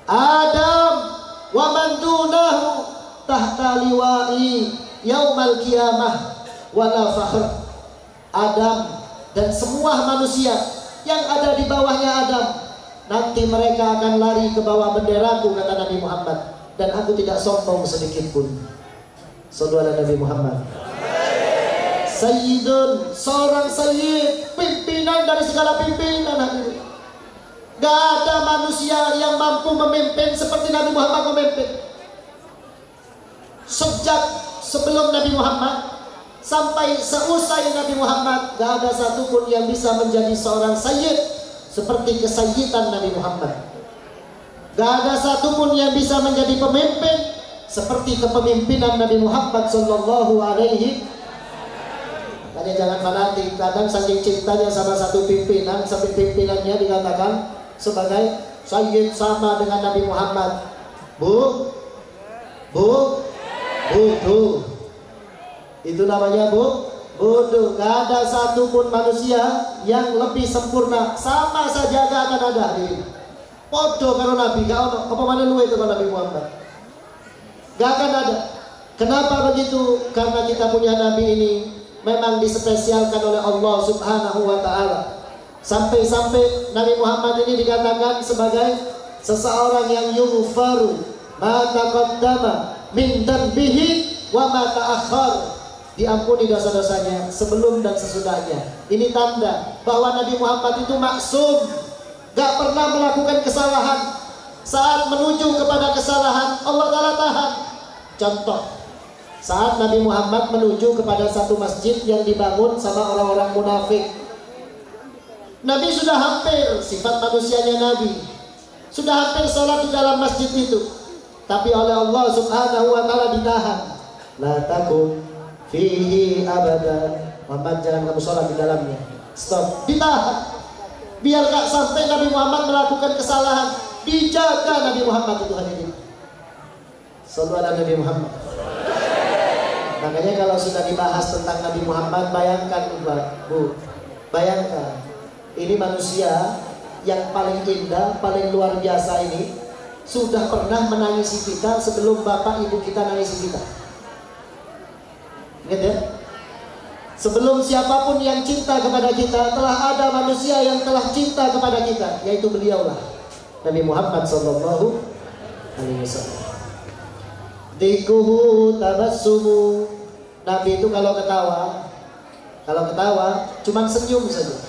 S4: Adam wa man dunahu tahta liwa'i yaumal qiyamah wala fakhr. Adam dan semua manusia yang ada di bawahnya Adam, nanti mereka akan lari ke bawah benderaku, kata Nabi Muhammad, dan aku tidak sombong sedikit pun. Sallallahu Nabi Muhammad. Sayyidun, seorang sayyid, pimpinan dari segala pimpinan. Gak ada manusia yang mampu memimpin seperti Nabi Muhammad memimpin. Sejak sebelum Nabi Muhammad sampai seusai Nabi Muhammad, gak ada satupun yang bisa menjadi seorang sayyid seperti kesayyidan Nabi Muhammad. Gak ada satupun yang bisa menjadi pemimpin seperti kepemimpinan Nabi Muhammad Sallallahu Alaihi. Makanya jangan fanatik. Kadang saking cintanya sama satu pimpinan, sampai pimpinannya dikatakan sebagai sayyid sama dengan Nabi Muhammad. Bodoh. Itu namanya bodoh. Gak ada satupun manusia yang lebih sempurna. Sama saja gak akan ada. Bodoh kalau Nabi. Gak ada. Apa mana lu itu kalau Nabi Muhammad? Gak akan ada. Kenapa begitu? Karena kita punya Nabi ini memang dispesialkan oleh Allah Subhanahu wa ta'ala. Sampai-sampai Nabi Muhammad ini dikatakan sebagai seseorang yang yughfaru ma taqaddama min dhanbihi wa ma ta'akhkhar, diampuni dosa-dosanya sebelum dan sesudahnya. Ini tanda bahwa Nabi Muhammad itu maksum, gak pernah melakukan kesalahan. Saat menuju kepada kesalahan, Allah Ta'ala tahan. Contoh, saat Nabi Muhammad menuju kepada satu masjid yang dibangun sama orang-orang munafik, Nabi sudah hampir, sifat manusianya Nabi, sudah hampir sholat di dalam masjid itu, tapi oleh Allah Subhanahu wa ta'ala ditahan. La takum fihi abadan, Muhammad jangan kamu sholat di dalamnya. Stop, ditahan. Biar gak sampai Nabi Muhammad melakukan kesalahan, dijaga Nabi Muhammad itu hadirin. Sallu ala Nabi Muhammad. Makanya kalau sudah dibahas tentang Nabi Muhammad, bayangkan Bu, bayangkan ini manusia yang paling indah, paling luar biasa ini sudah pernah menangisi kita sebelum bapak ibu kita nangisi kita. Ingat ya? Sebelum siapapun yang cinta kepada kita, telah ada manusia yang telah cinta kepada kita, yaitu beliaulah Nabi Muhammad Sallallahu Alaihi Wasallam. Dikuhu tabassumu, Nabi itu kalau ketawa cuman senyum saja.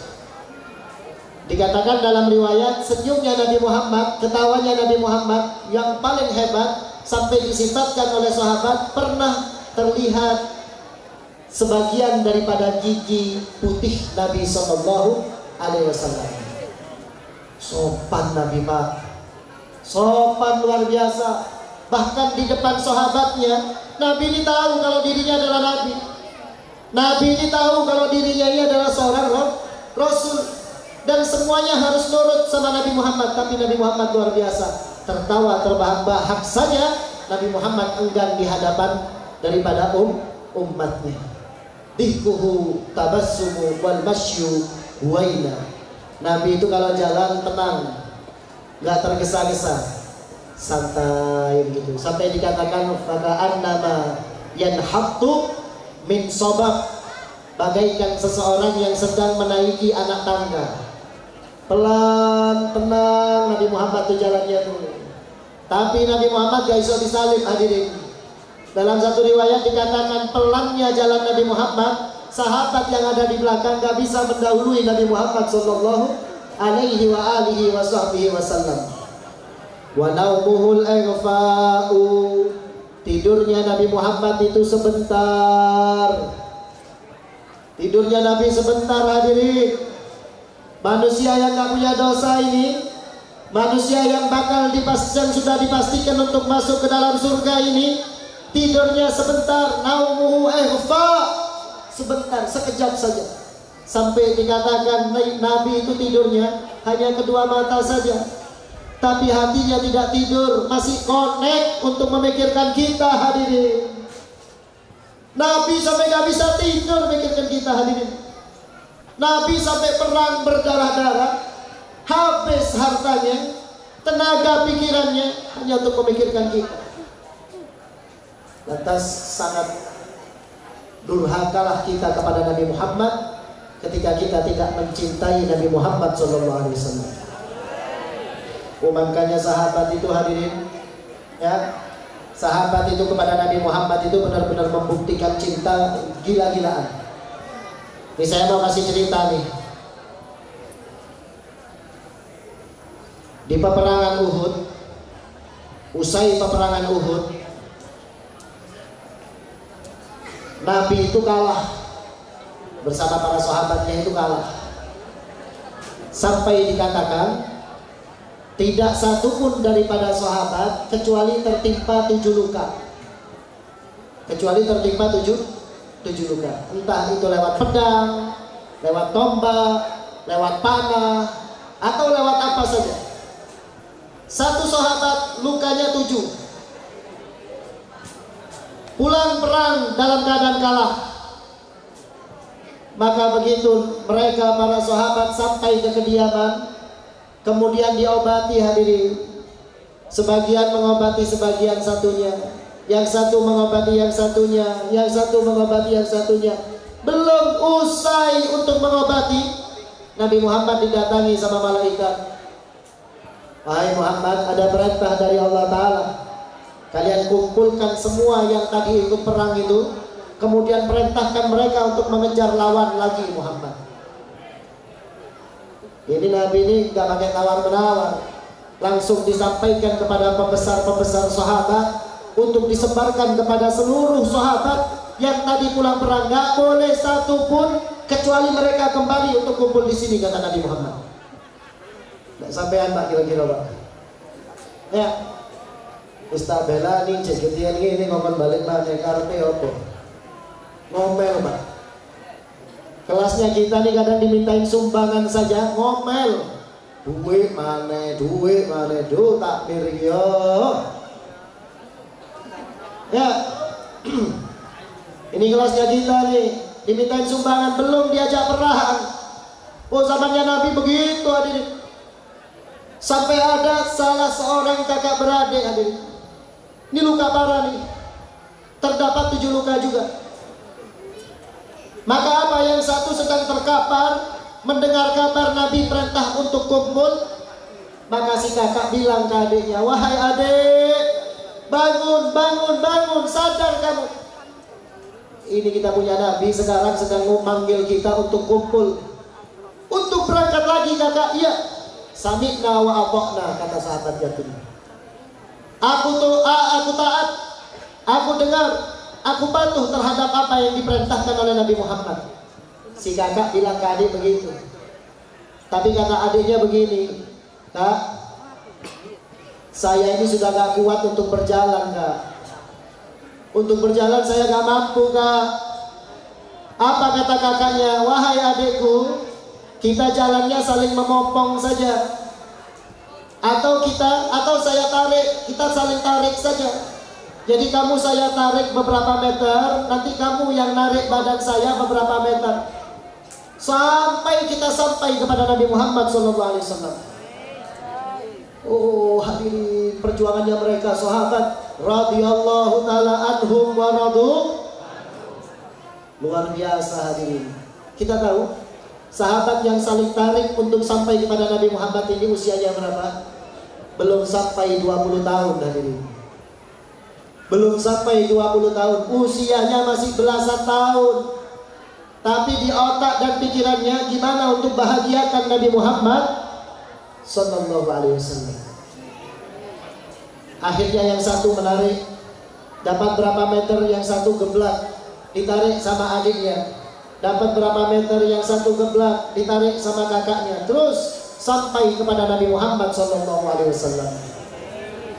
S4: Dikatakan dalam riwayat, senyumnya Nabi Muhammad, ketawanya Nabi Muhammad yang paling hebat, sampai disifatkan oleh sahabat pernah terlihat sebagian daripada gigi putih Nabi Sallallahu Alaihi Wasallam. Sopan Nabi Pak, sopan luar biasa. Bahkan di depan sahabatnya, Nabi ini tahu kalau dirinya adalah Nabi. Nabi ini tahu kalau dirinya ini adalah seorang Rasul, dan semuanya harus nurut sama Nabi Muhammad. Tapi Nabi Muhammad luar biasa, tertawa terbahak-bahak saja Nabi Muhammad enggan di hadapan daripada umatnya. Dikuhu tabassumu wal masyu huwaina. Nabi itu kalau jalan tenang, nggak tergesa-gesa, santai gitu. Sampai dikatakan faka'an nama yanhattu min sobab, bagaikan seseorang yang sedang menaiki anak tangga. Pelan, tenang Nabi Muhammad itu jalannya tuh. Tapi Nabi Muhammad gak bisa disalib hadirin. Dalam satu riwayat dikatakan pelannya jalan Nabi Muhammad, sahabat yang ada di belakang gak bisa mendahului Nabi Muhammad Sallallahu Alaihi wa alihi wa sahbihi wasallam. Wa naumuhul ighfa'u, tidurnya Nabi Muhammad itu sebentar. Tidurnya Nabi sebentar hadirin. Manusia yang gak punya dosa ini, manusia yang yang sudah dipastikan untuk masuk ke dalam surga ini, tidurnya sebentar. Naumuhu ighfa', sebentar, sekejap saja. Sampai dikatakan Nabi itu tidurnya hanya kedua mata saja, tapi hatinya tidak tidur, masih connect untuk memikirkan kita hadirin. Nabi sampai gak bisa tidur memikirkan kita hadirin. Nabi sampai perang berdarah-darah, habis hartanya, tenaga pikirannya hanya untuk memikirkan kita. Lantas sangat durhakalah kita kepada Nabi Muhammad ketika kita tidak mencintai Nabi Muhammad SAW. Makanya sahabat itu hadirin, ya, sahabat itu kepada Nabi Muhammad itu benar-benar membuktikan cinta gila-gilaan. Ini saya mau kasih cerita nih. Di peperangan Uhud, usai peperangan Uhud, Nabi itu kalah bersama para sahabatnya, itu kalah. Sampai dikatakan tidak satupun daripada sahabat kecuali tertimpa 7 luka. Kecuali tertimpa 7 luka. Entah itu lewat pedang, lewat tombak, lewat panah, atau lewat apa saja. Satu sahabat lukanya 7. Pulang perang dalam keadaan kalah. Maka begitu mereka para sahabat sampai ke kediaman, kemudian diobati hadirin. Sebagian mengobati sebagian satunya, yang satu mengobati yang satunya, yang satu mengobati yang satunya. Belum usai untuk mengobati, Nabi Muhammad didatangi sama malaikat. Wahai Muhammad, ada perintah dari Allah Ta'ala. Kalian kumpulkan semua yang tadi ikut perang itu, kemudian perintahkan mereka untuk mengejar lawan lagi Muhammad. Ini Nabi ini gak pakai tawar-menawar, langsung disampaikan kepada pembesar-pembesar sahabat untuk disebarkan kepada seluruh sahabat yang tadi pulang perang. Gak boleh satu pun kecuali mereka kembali untuk kumpul di sini, kata Nabi Muhammad. Gak sampean Pak kira-kira Pak. Ya, Ustaz Bella nih ceketian ini ngomong balik mana karpe opo. Ngomel Pak. Kelasnya kita nih kadang dimintain sumbangan saja ngomel. Duit mana, duh takbir yo. Ya, ini kelasnya kita nih dimintain sumbangan, belum diajak perang. Oh zamannya Nabi begitu hadirin. Sampai ada salah seorang kakak beradik hadirin. Ini luka parah nih. Terdapat 7 luka juga. Maka apa, yang satu sedang terkapar, mendengar kabar Nabi perintah untuk kumpul, maka si kakak bilang ke adiknya, wahai adik, bangun, bangun, bangun, sadar kamu. Ini kita punya Nabi sekarang sedang memanggil kita untuk kumpul, untuk berangkat lagi kakak. Iya, sami'na wa ata'na, kata sahabat yatim. Aku taat, aku dengar, aku patuh terhadap apa yang diperintahkan oleh Nabi Muhammad. Si kakak bilang ke adik begitu. Tapi kata adiknya begini, Kak, saya ini sudah gak kuat untuk berjalan Kak. Untuk berjalan saya gak mampu Kak. Apa kata kakaknya? Wahai adikku, kita jalannya saling memopong saja. Atau saya tarik, kita saling tarik saja. Jadi kamu saya tarik beberapa meter, nanti kamu yang narik badan saya beberapa meter, sampai kita sampai kepada Nabi Muhammad SAW. Oh hadirin, perjuangannya mereka sahabat radhiyallahu taala anhum wa radu, luar biasa hadirin. Kita tahu sahabat yang saling tarik untuk sampai kepada Nabi Muhammad ini usianya berapa? Belum sampai 20 tahun hadirin. Belum sampai 20 tahun, usianya masih belasan tahun. Tapi di otak dan pikirannya gimana untuk bahagiakan Nabi Muhammad Sallallahu Alaihi Wasallam. Akhirnya yang satu menarik, dapat berapa meter, yang satu geblak, ditarik sama adiknya. Dapat berapa meter, yang satu geblak, ditarik sama kakaknya. Terus sampai kepada Nabi Muhammad Sallallahu Alaihi Wasallam.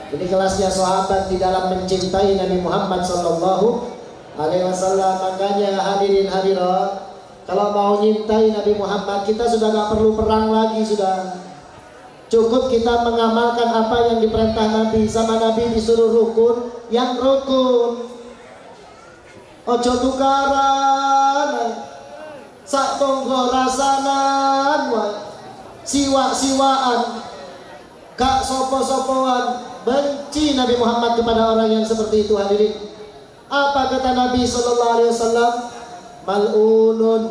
S4: Jadi kelasnya sahabat di dalam mencintai Nabi Muhammad Sallallahu Alaihi Wasallam. Makanya hadirin hadirat, kalau mau nyintai Nabi Muhammad, kita sudah gak perlu perang lagi, sudah cukup kita mengamalkan apa yang diperintah Nabi. Sama Nabi disuruh rukun, yang rukun. Ojo tukaran, sak tonggo rasanan, siwa-siwaan, gak sopo-sopoan. Benci Nabi Muhammad kepada orang yang seperti itu hadirin. Apa kata Nabi Sallallahu Alaihi Wasallam? Mal'unun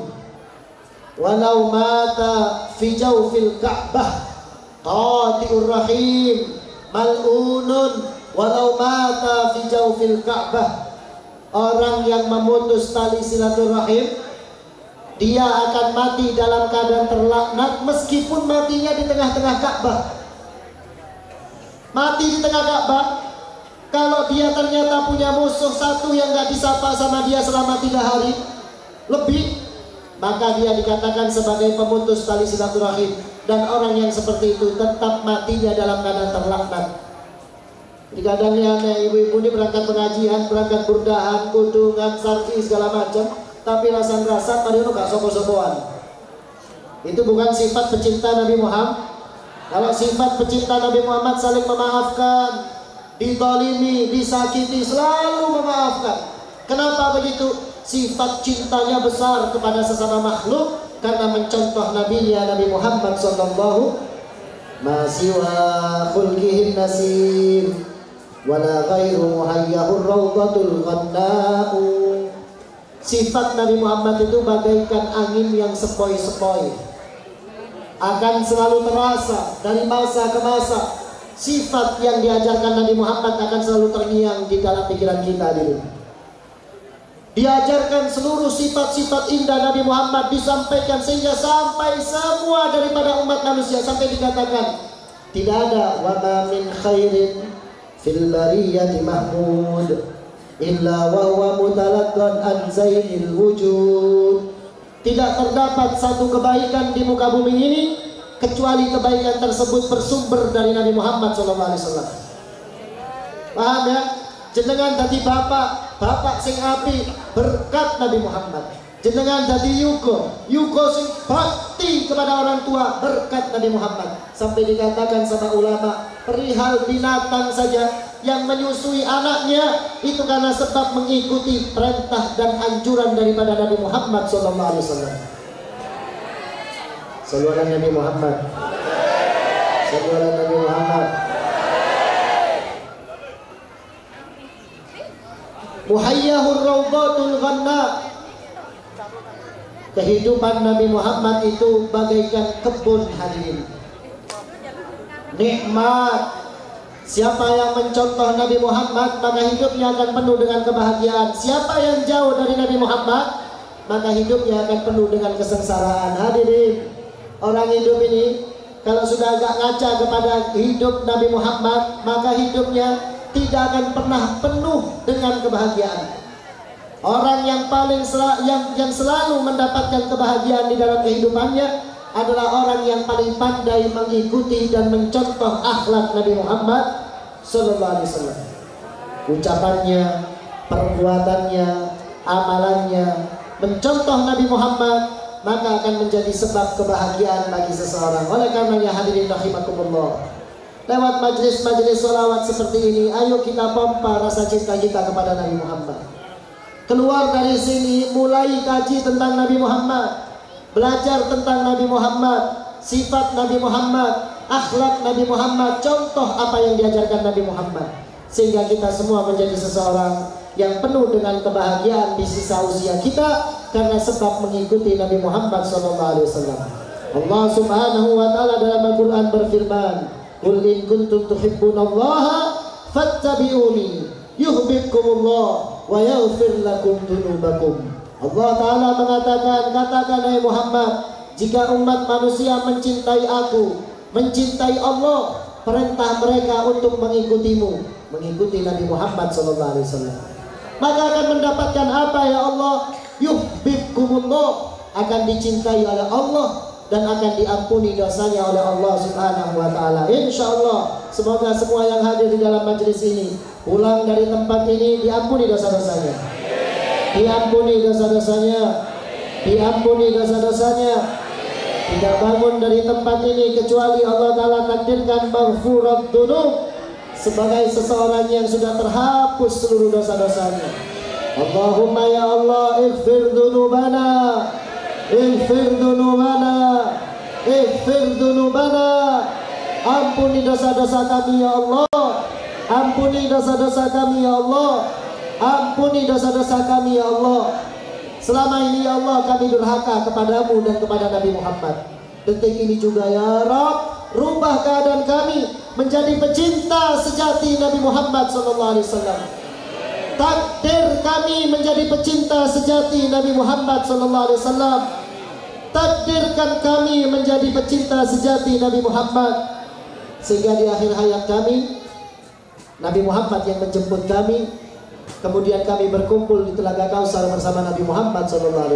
S4: walau mata fi jawfil Ka'bah qati'ur rahim. Mal'unun walau mata fi jawfil Ka'bah. Orang yang memutus tali silaturahim dia akan mati dalam keadaan terlaknat meskipun matinya di tengah-tengah Ka'bah. Mati di tengah Ka'bah, kalau dia ternyata punya musuh satu yang gak disapa sama dia selama 3 hari lebih, maka dia dikatakan sebagai pemutus tali silaturahim. Dan orang yang seperti itu tetap matinya dalam keadaan terlaknat. Kadangnya ibu-ibu ini berangkat pengajian, berangkat burdahan, kudungan, sarki segala macam, tapi rasan-rasan tadi itu gak sopo-sopoan. Itu bukan sifat pecinta Nabi Muhammad. Kalau sifat pecinta Nabi Muhammad saling memaafkan, dizalimi, disakiti, selalu memaafkan. Kenapa begitu? Sifat cintanya besar kepada sesama makhluk karena mencontoh nabinya Nabi Muhammad sallallahu masiwa khulqihin nasim wala ghairu muhayyahur rawdatul qanna'u. Sifat Nabi Muhammad itu bagaikan angin yang sepoi-sepoi, akan selalu terasa dari masa ke masa. Sifat yang diajarkan Nabi Muhammad akan selalu terngiang di dalam pikiran kita dulu. Diajarkan seluruh sifat-sifat indah Nabi Muhammad disampaikan sehingga sampai semua daripada umat manusia, sampai dikatakan tidak ada wa ma min khairin fil bariyati mahmud illa wa huwa mutalaqqan an zainil wujud. Tidak terdapat satu kebaikan di muka bumi ini kecuali kebaikan tersebut bersumber dari Nabi Muhammad SAW. Paham ya? Jenengan dadi bapak sing api berkat Nabi Muhammad. Jenengan dadi yugo sing bakti kepada orang tua berkat Nabi Muhammad. Sampai dikatakan sama ulama, perihal binatang saja yang menyusui anaknya itu karena sebab mengikuti perintah dan anjuran daripada Nabi Muhammad SAW. Sallallahu Nabi Muhammad. Sallallahu Nabi Muhammad. Muhayyahur rawdatul ghanna. Kehidupan Nabi Muhammad itu bagaikan kebun hadirin. Nikmat. Siapa yang mencontoh Nabi Muhammad maka hidupnya akan penuh dengan kebahagiaan. Siapa yang jauh dari Nabi Muhammad maka hidupnya akan penuh dengan kesengsaraan. Hadirin, orang hidup ini kalau sudah agak ngaca kepada hidup Nabi Muhammad maka hidupnya tidak akan pernah penuh dengan kebahagiaan. Orang yang paling yang selalu mendapatkan kebahagiaan di dalam kehidupannya adalah orang yang paling pandai mengikuti dan mencontoh akhlak Nabi Muhammad sallallahu alaihi wasallam. Ucapannya, perbuatannya, amalannya mencontoh Nabi Muhammad, maka akan menjadi sebab kebahagiaan bagi seseorang. Oleh karenanya hadirin rahimakumullah, lewat majelis-majelis sholawat seperti ini, ayo kita pompa rasa cinta kita kepada Nabi Muhammad. Keluar dari sini, mulai kaji tentang Nabi Muhammad, belajar tentang Nabi Muhammad, sifat Nabi Muhammad, akhlak Nabi Muhammad, contoh apa yang diajarkan Nabi Muhammad, sehingga kita semua menjadi seseorang yang penuh dengan kebahagiaan di sisa usia kita karena sebab mengikuti Nabi Muhammad SAW. Allah Subhanahu wa taala dalam Al-Qur'an berfirman, "Qul in kuntum tuhibbunallaha fattabi'uni yuhibbukumullah wa yaghfir lakum dzunubakum." Allah taala mengatakan, katakan hai Muhammad, jika umat manusia mencintai aku, mencintai Allah, perintah mereka untuk mengikutimu, mengikuti Nabi Muhammad SAW, maka akan mendapatkan apa ya Allah? Yuhibbukumullah, akan dicintai oleh Allah dan akan diampuni dosanya oleh Allah Subhanahu wa taala. Insyaallah, semoga semua yang hadir di dalam majelis ini pulang dari tempat ini diampuni dosa-dosanya. Diampuni dosa-dosanya. Diampuni dosa-dosanya. Tidak bangun dari tempat ini kecuali Allah taala takdirkan maghfurat dzunub, sebagai seseorang yang sudah terhapus seluruh dosa-dosanya. Allahumma ya Allah, ighfir dzunubana, ighfir dzunubana, ighfir dzunubana. Ampuni dosa-dosa kami ya Allah. Ampuni dosa-dosa kami ya Allah. Ampuni dosa-dosa kami ya Allah. Selama ini ya Allah kami durhaka kepadamu dan kepada Nabi Muhammad. Detik ini juga ya Rabb, rubah keadaan kami menjadi pecinta sejati Nabi Muhammad SAW. Takdir kami menjadi pecinta sejati Nabi Muhammad SAW. takdirkan kami menjadi pecinta sejati Nabi Muhammad, sehingga di akhir hayat kami Nabi Muhammad yang menjemput kami, kemudian kami berkumpul di Telaga Kausar bersama Nabi Muhammad SAW.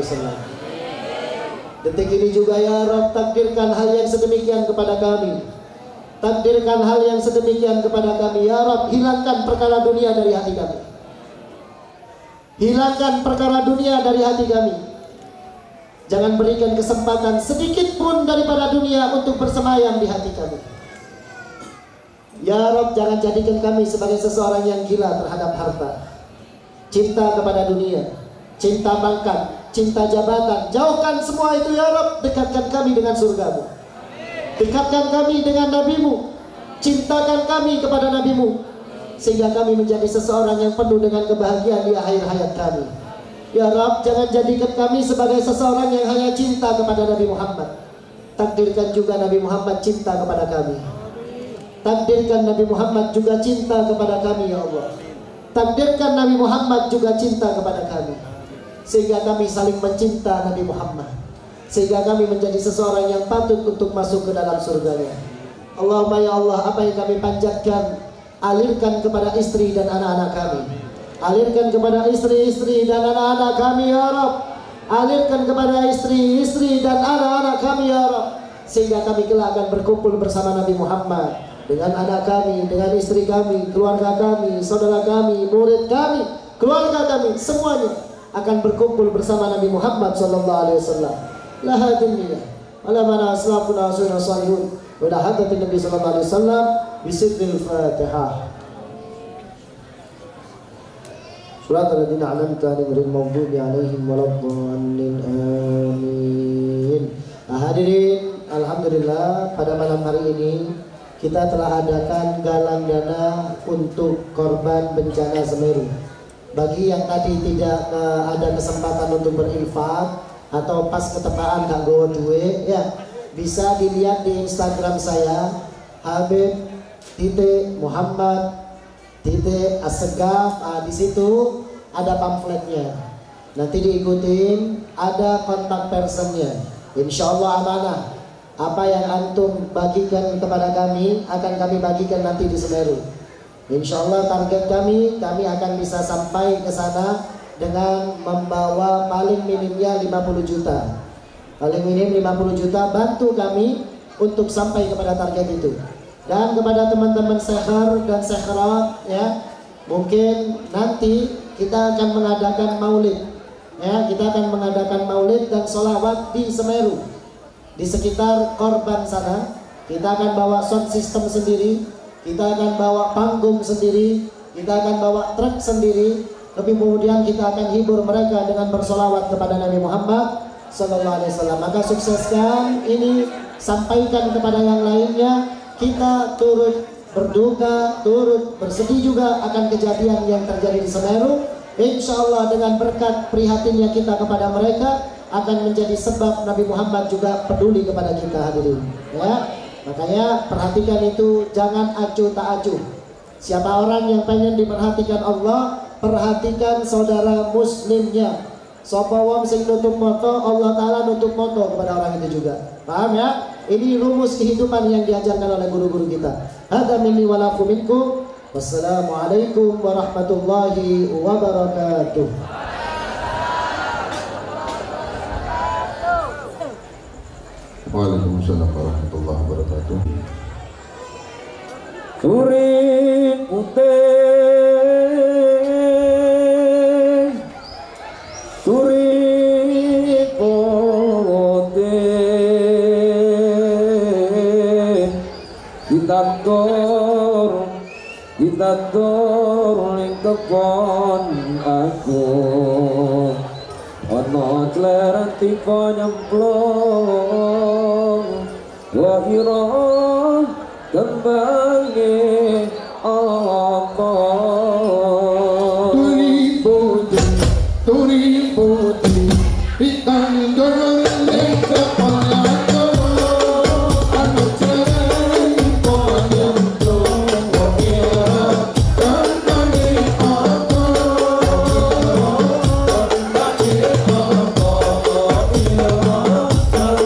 S4: Detik ini juga ya Rabb, takdirkan hal yang sedemikian kepada kami. Takdirkan hal yang sedemikian kepada kami ya Rabb. Hilangkan perkara dunia dari hati kami. Hilangkan perkara dunia dari hati kami. Jangan berikan kesempatan sedikit pun daripada dunia untuk bersemayam di hati kami. Ya Rabb, jangan jadikan kami sebagai seseorang yang gila terhadap harta, cinta kepada dunia, cinta pangkat, cinta jabatan. Jauhkan semua itu ya Rabb. Dekatkan kami dengan surgamu, dekatkan kami dengan nabimu, cintakan kami kepada nabimu, sehingga kami menjadi seseorang yang penuh dengan kebahagiaan di akhir hayat kami. Ya Rabb, jangan jadikan kami sebagai seseorang yang hanya cinta kepada Nabi Muhammad. Takdirkan juga Nabi Muhammad cinta kepada kami. Takdirkan Nabi Muhammad juga cinta kepada kami ya Allah. Takdirkan Nabi Muhammad juga cinta kepada kami, sehingga kami saling mencinta Nabi Muhammad, sehingga kami menjadi seseorang yang patut untuk masuk ke dalam surganya. Allahumma ya Allah, apa yang kami panjatkan, alirkan kepada istri dan anak-anak kami. Alirkan kepada istri-istri dan anak-anak kami ya Rabb. Alirkan kepada istri-istri dan anak-anak kami ya Rabb, sehingga kami kelak akan berkumpul bersama Nabi Muhammad, dengan anak kami, dengan istri kami, keluarga kami, saudara kami, murid kami, keluarga kami, semuanya akan berkumpul bersama Nabi Muhammad SAW. La hadinniya ala mana aslafuna asuna salihun wa la hadatin Nabi SAW bisidnil Fatihah. Surat al-ladina alamta nimril maghdubi alaihim waladhdallin amin. Hadirin, alhamdulillah pada malam hari ini kita telah adakan galang dana untuk korban bencana Semeru. Bagi yang tadi tidak ada kesempatan untuk berinfak atau pas ketepaan gak gowo duwe, ya bisa dilihat di Instagram saya Habib.Muhammad.Asegaf. Di situ ada pamfletnya. Nanti diikutin, ada kontak personnya. Insya Allah amanah. Apa yang antum bagikan kepada kami akan kami bagikan nanti di Semeru. Insya Allah target kami akan bisa sampai ke sana dengan membawa paling minimnya 50 juta. Paling minim 50 juta, bantu kami untuk sampai kepada target itu. Dan kepada teman-teman seher dan seherat ya, mungkin nanti kita akan mengadakan maulid. Ya, kita akan mengadakan maulid dan sholawat di Semeru. Di sekitar korban sana, kita akan bawa sound system sendiri, kita akan bawa panggung sendiri, kita akan bawa truk sendiri. Tapi kemudian kita akan hibur mereka dengan bersolawat kepada Nabi Muhammad SAW. Maka sukseskan ini, sampaikan kepada yang lainnya. Kita turut berduka, turut bersedih juga akan kejadian yang terjadi di Semeru. Insya Allah dengan berkat prihatinnya kita kepada mereka akan menjadi sebab Nabi Muhammad juga peduli kepada kita hadirin. Ya, makanya perhatikan itu, jangan acuh tak acuh. Siapa orang yang pengen diperhatikan Allah, perhatikan saudara muslimnya. Sapa wong sing nutup moto, Allah Ta'ala nutup moto kepada orang itu juga. Paham ya? Ini rumus kehidupan yang diajarkan oleh guru-guru kita. Hadza minni wa lakum minkum. Wassalamualaikum warahmatullahi wabarakatuh.
S3: Waalaikumsalam warahmatullahi wabarakatuh.
S2: Urip putih, urip putih, ditatur ning kebon aku. Ono cleran tiba nyemplung, wahiro kembali apa.
S3: Turi putih, ikan goreng kepala aku. Anu cereng ponyemplung, wahiro kembali apa. Kembali apa,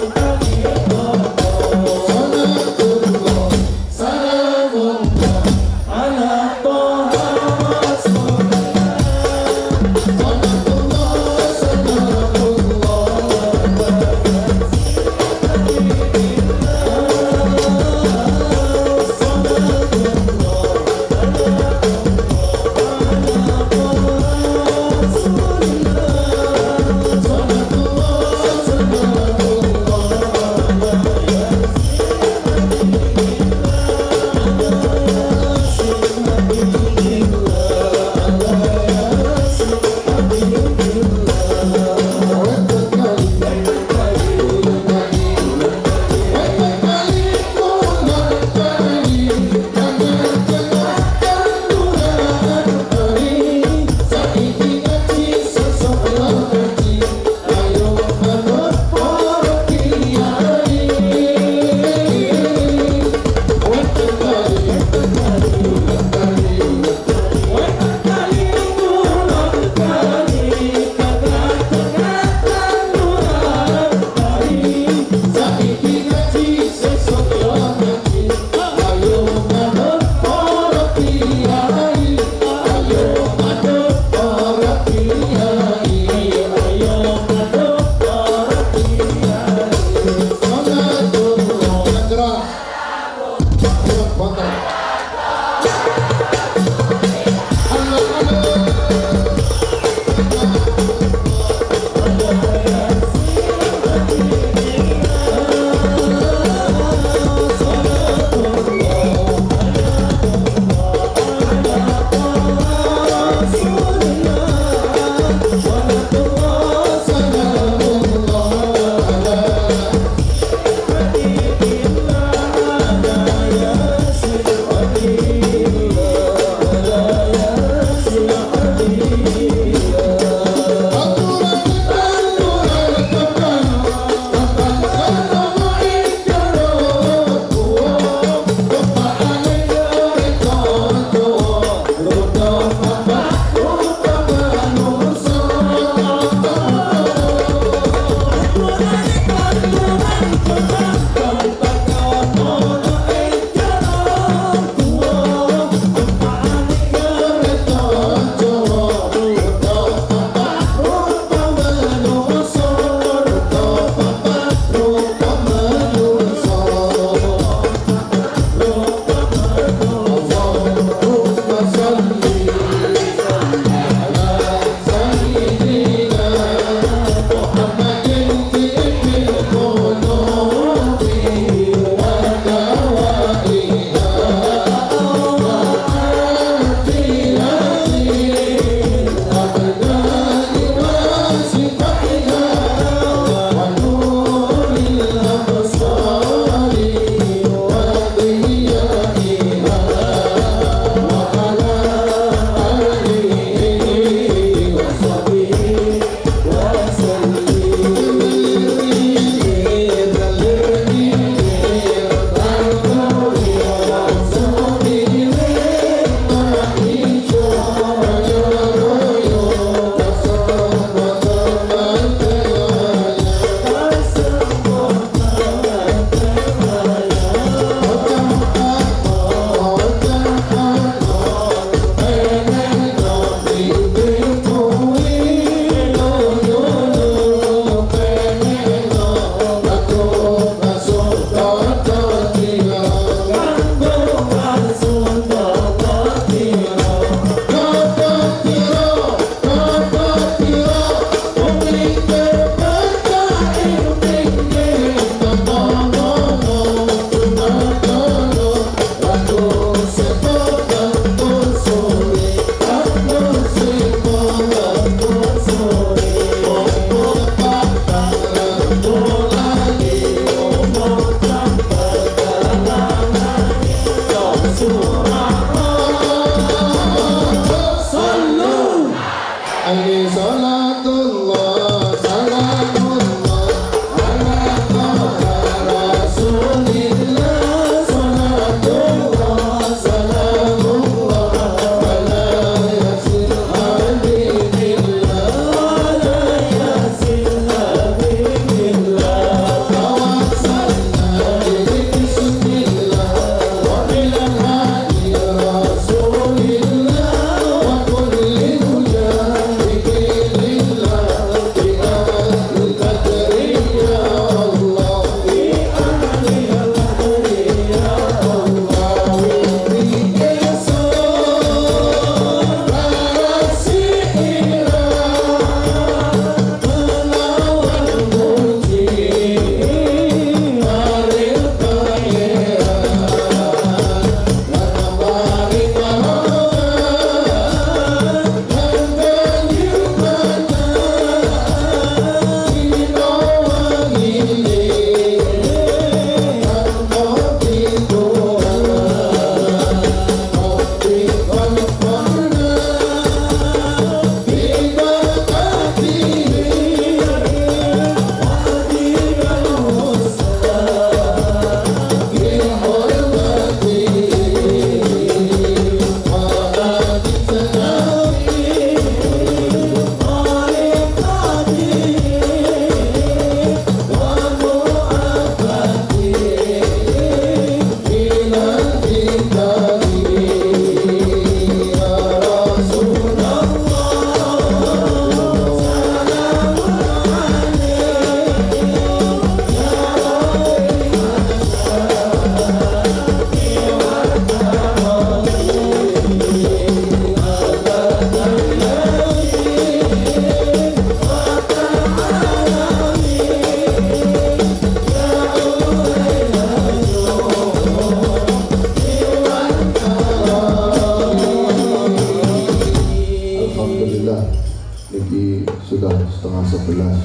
S3: 10:30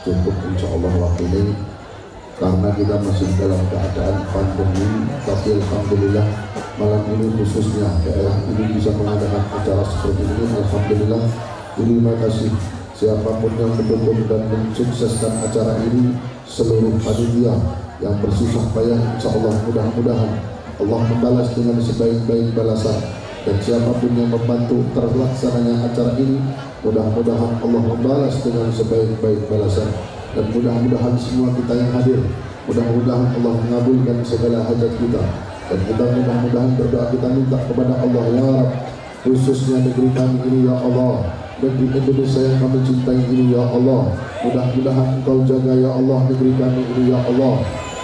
S3: cukup insya Allah waktu ini, karena kita masih dalam keadaan pandemi. Tapi alhamdulillah malam ini khususnya daerah ini bisa mengadakan acara seperti ini. Alhamdulillah, terima kasih siapapun yang mendukung dan mensukseskan acara ini, seluruh panitia yang bersusah payah. Insya Allah mudah-mudahan Allah membalas dengan sebaik-baik balasan, dan siapapun yang membantu terlaksananya acara ini, mudah-mudahan Allah membalas dengan sebaik-baik balasan. Dan mudah-mudahan semua kita yang hadir, mudah-mudahan Allah mengabulkan segala hajat kita, dan kita mudah-mudahan berdoa kita minta kepada Allah, ya Rabb, khususnya negeri kami ini ya Allah, negeri Indonesia yang kami cintai ini ya Allah, mudah-mudahan Engkau jaga ya Allah negeri kami ini ya Allah,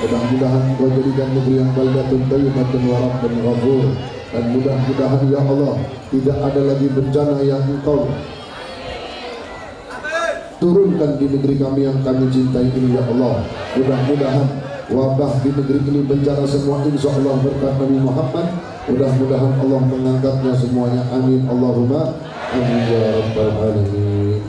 S3: mudah-mudahan Engkau jadikan negeri yang baldatun thayyibatun wa rabbun ghafur, dan mudah-mudahan ya Allah tidak ada lagi bencana yang Engkau turunkan di negeri kami yang kami cintai ini ya Allah. Mudah-mudahan wabah di negeri ini bencana semua insya Allah berkat Nabi Muhammad, mudah-mudahan Allah mengangkatnya semuanya, amin Allahumma amin ya rabbal alamin.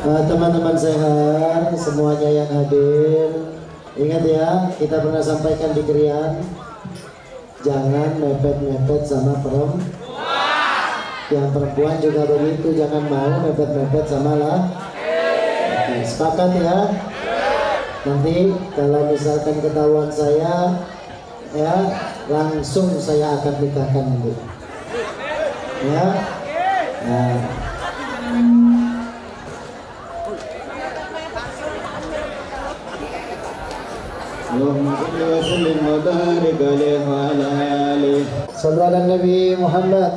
S4: Teman-teman sehat semuanya yang hadir, ingat ya, kita pernah sampaikan di Krian, jangan mepet-mepet sama perempuan. Yang perempuan juga begitu, jangan mau mepet-mepet sama laki. Sepakat ya? Nanti kalau misalkan ketahuan saya, ya langsung saya akan nikahkan nanti. Ya. Nah. Sallallahu alaihi Nabi Muhammad.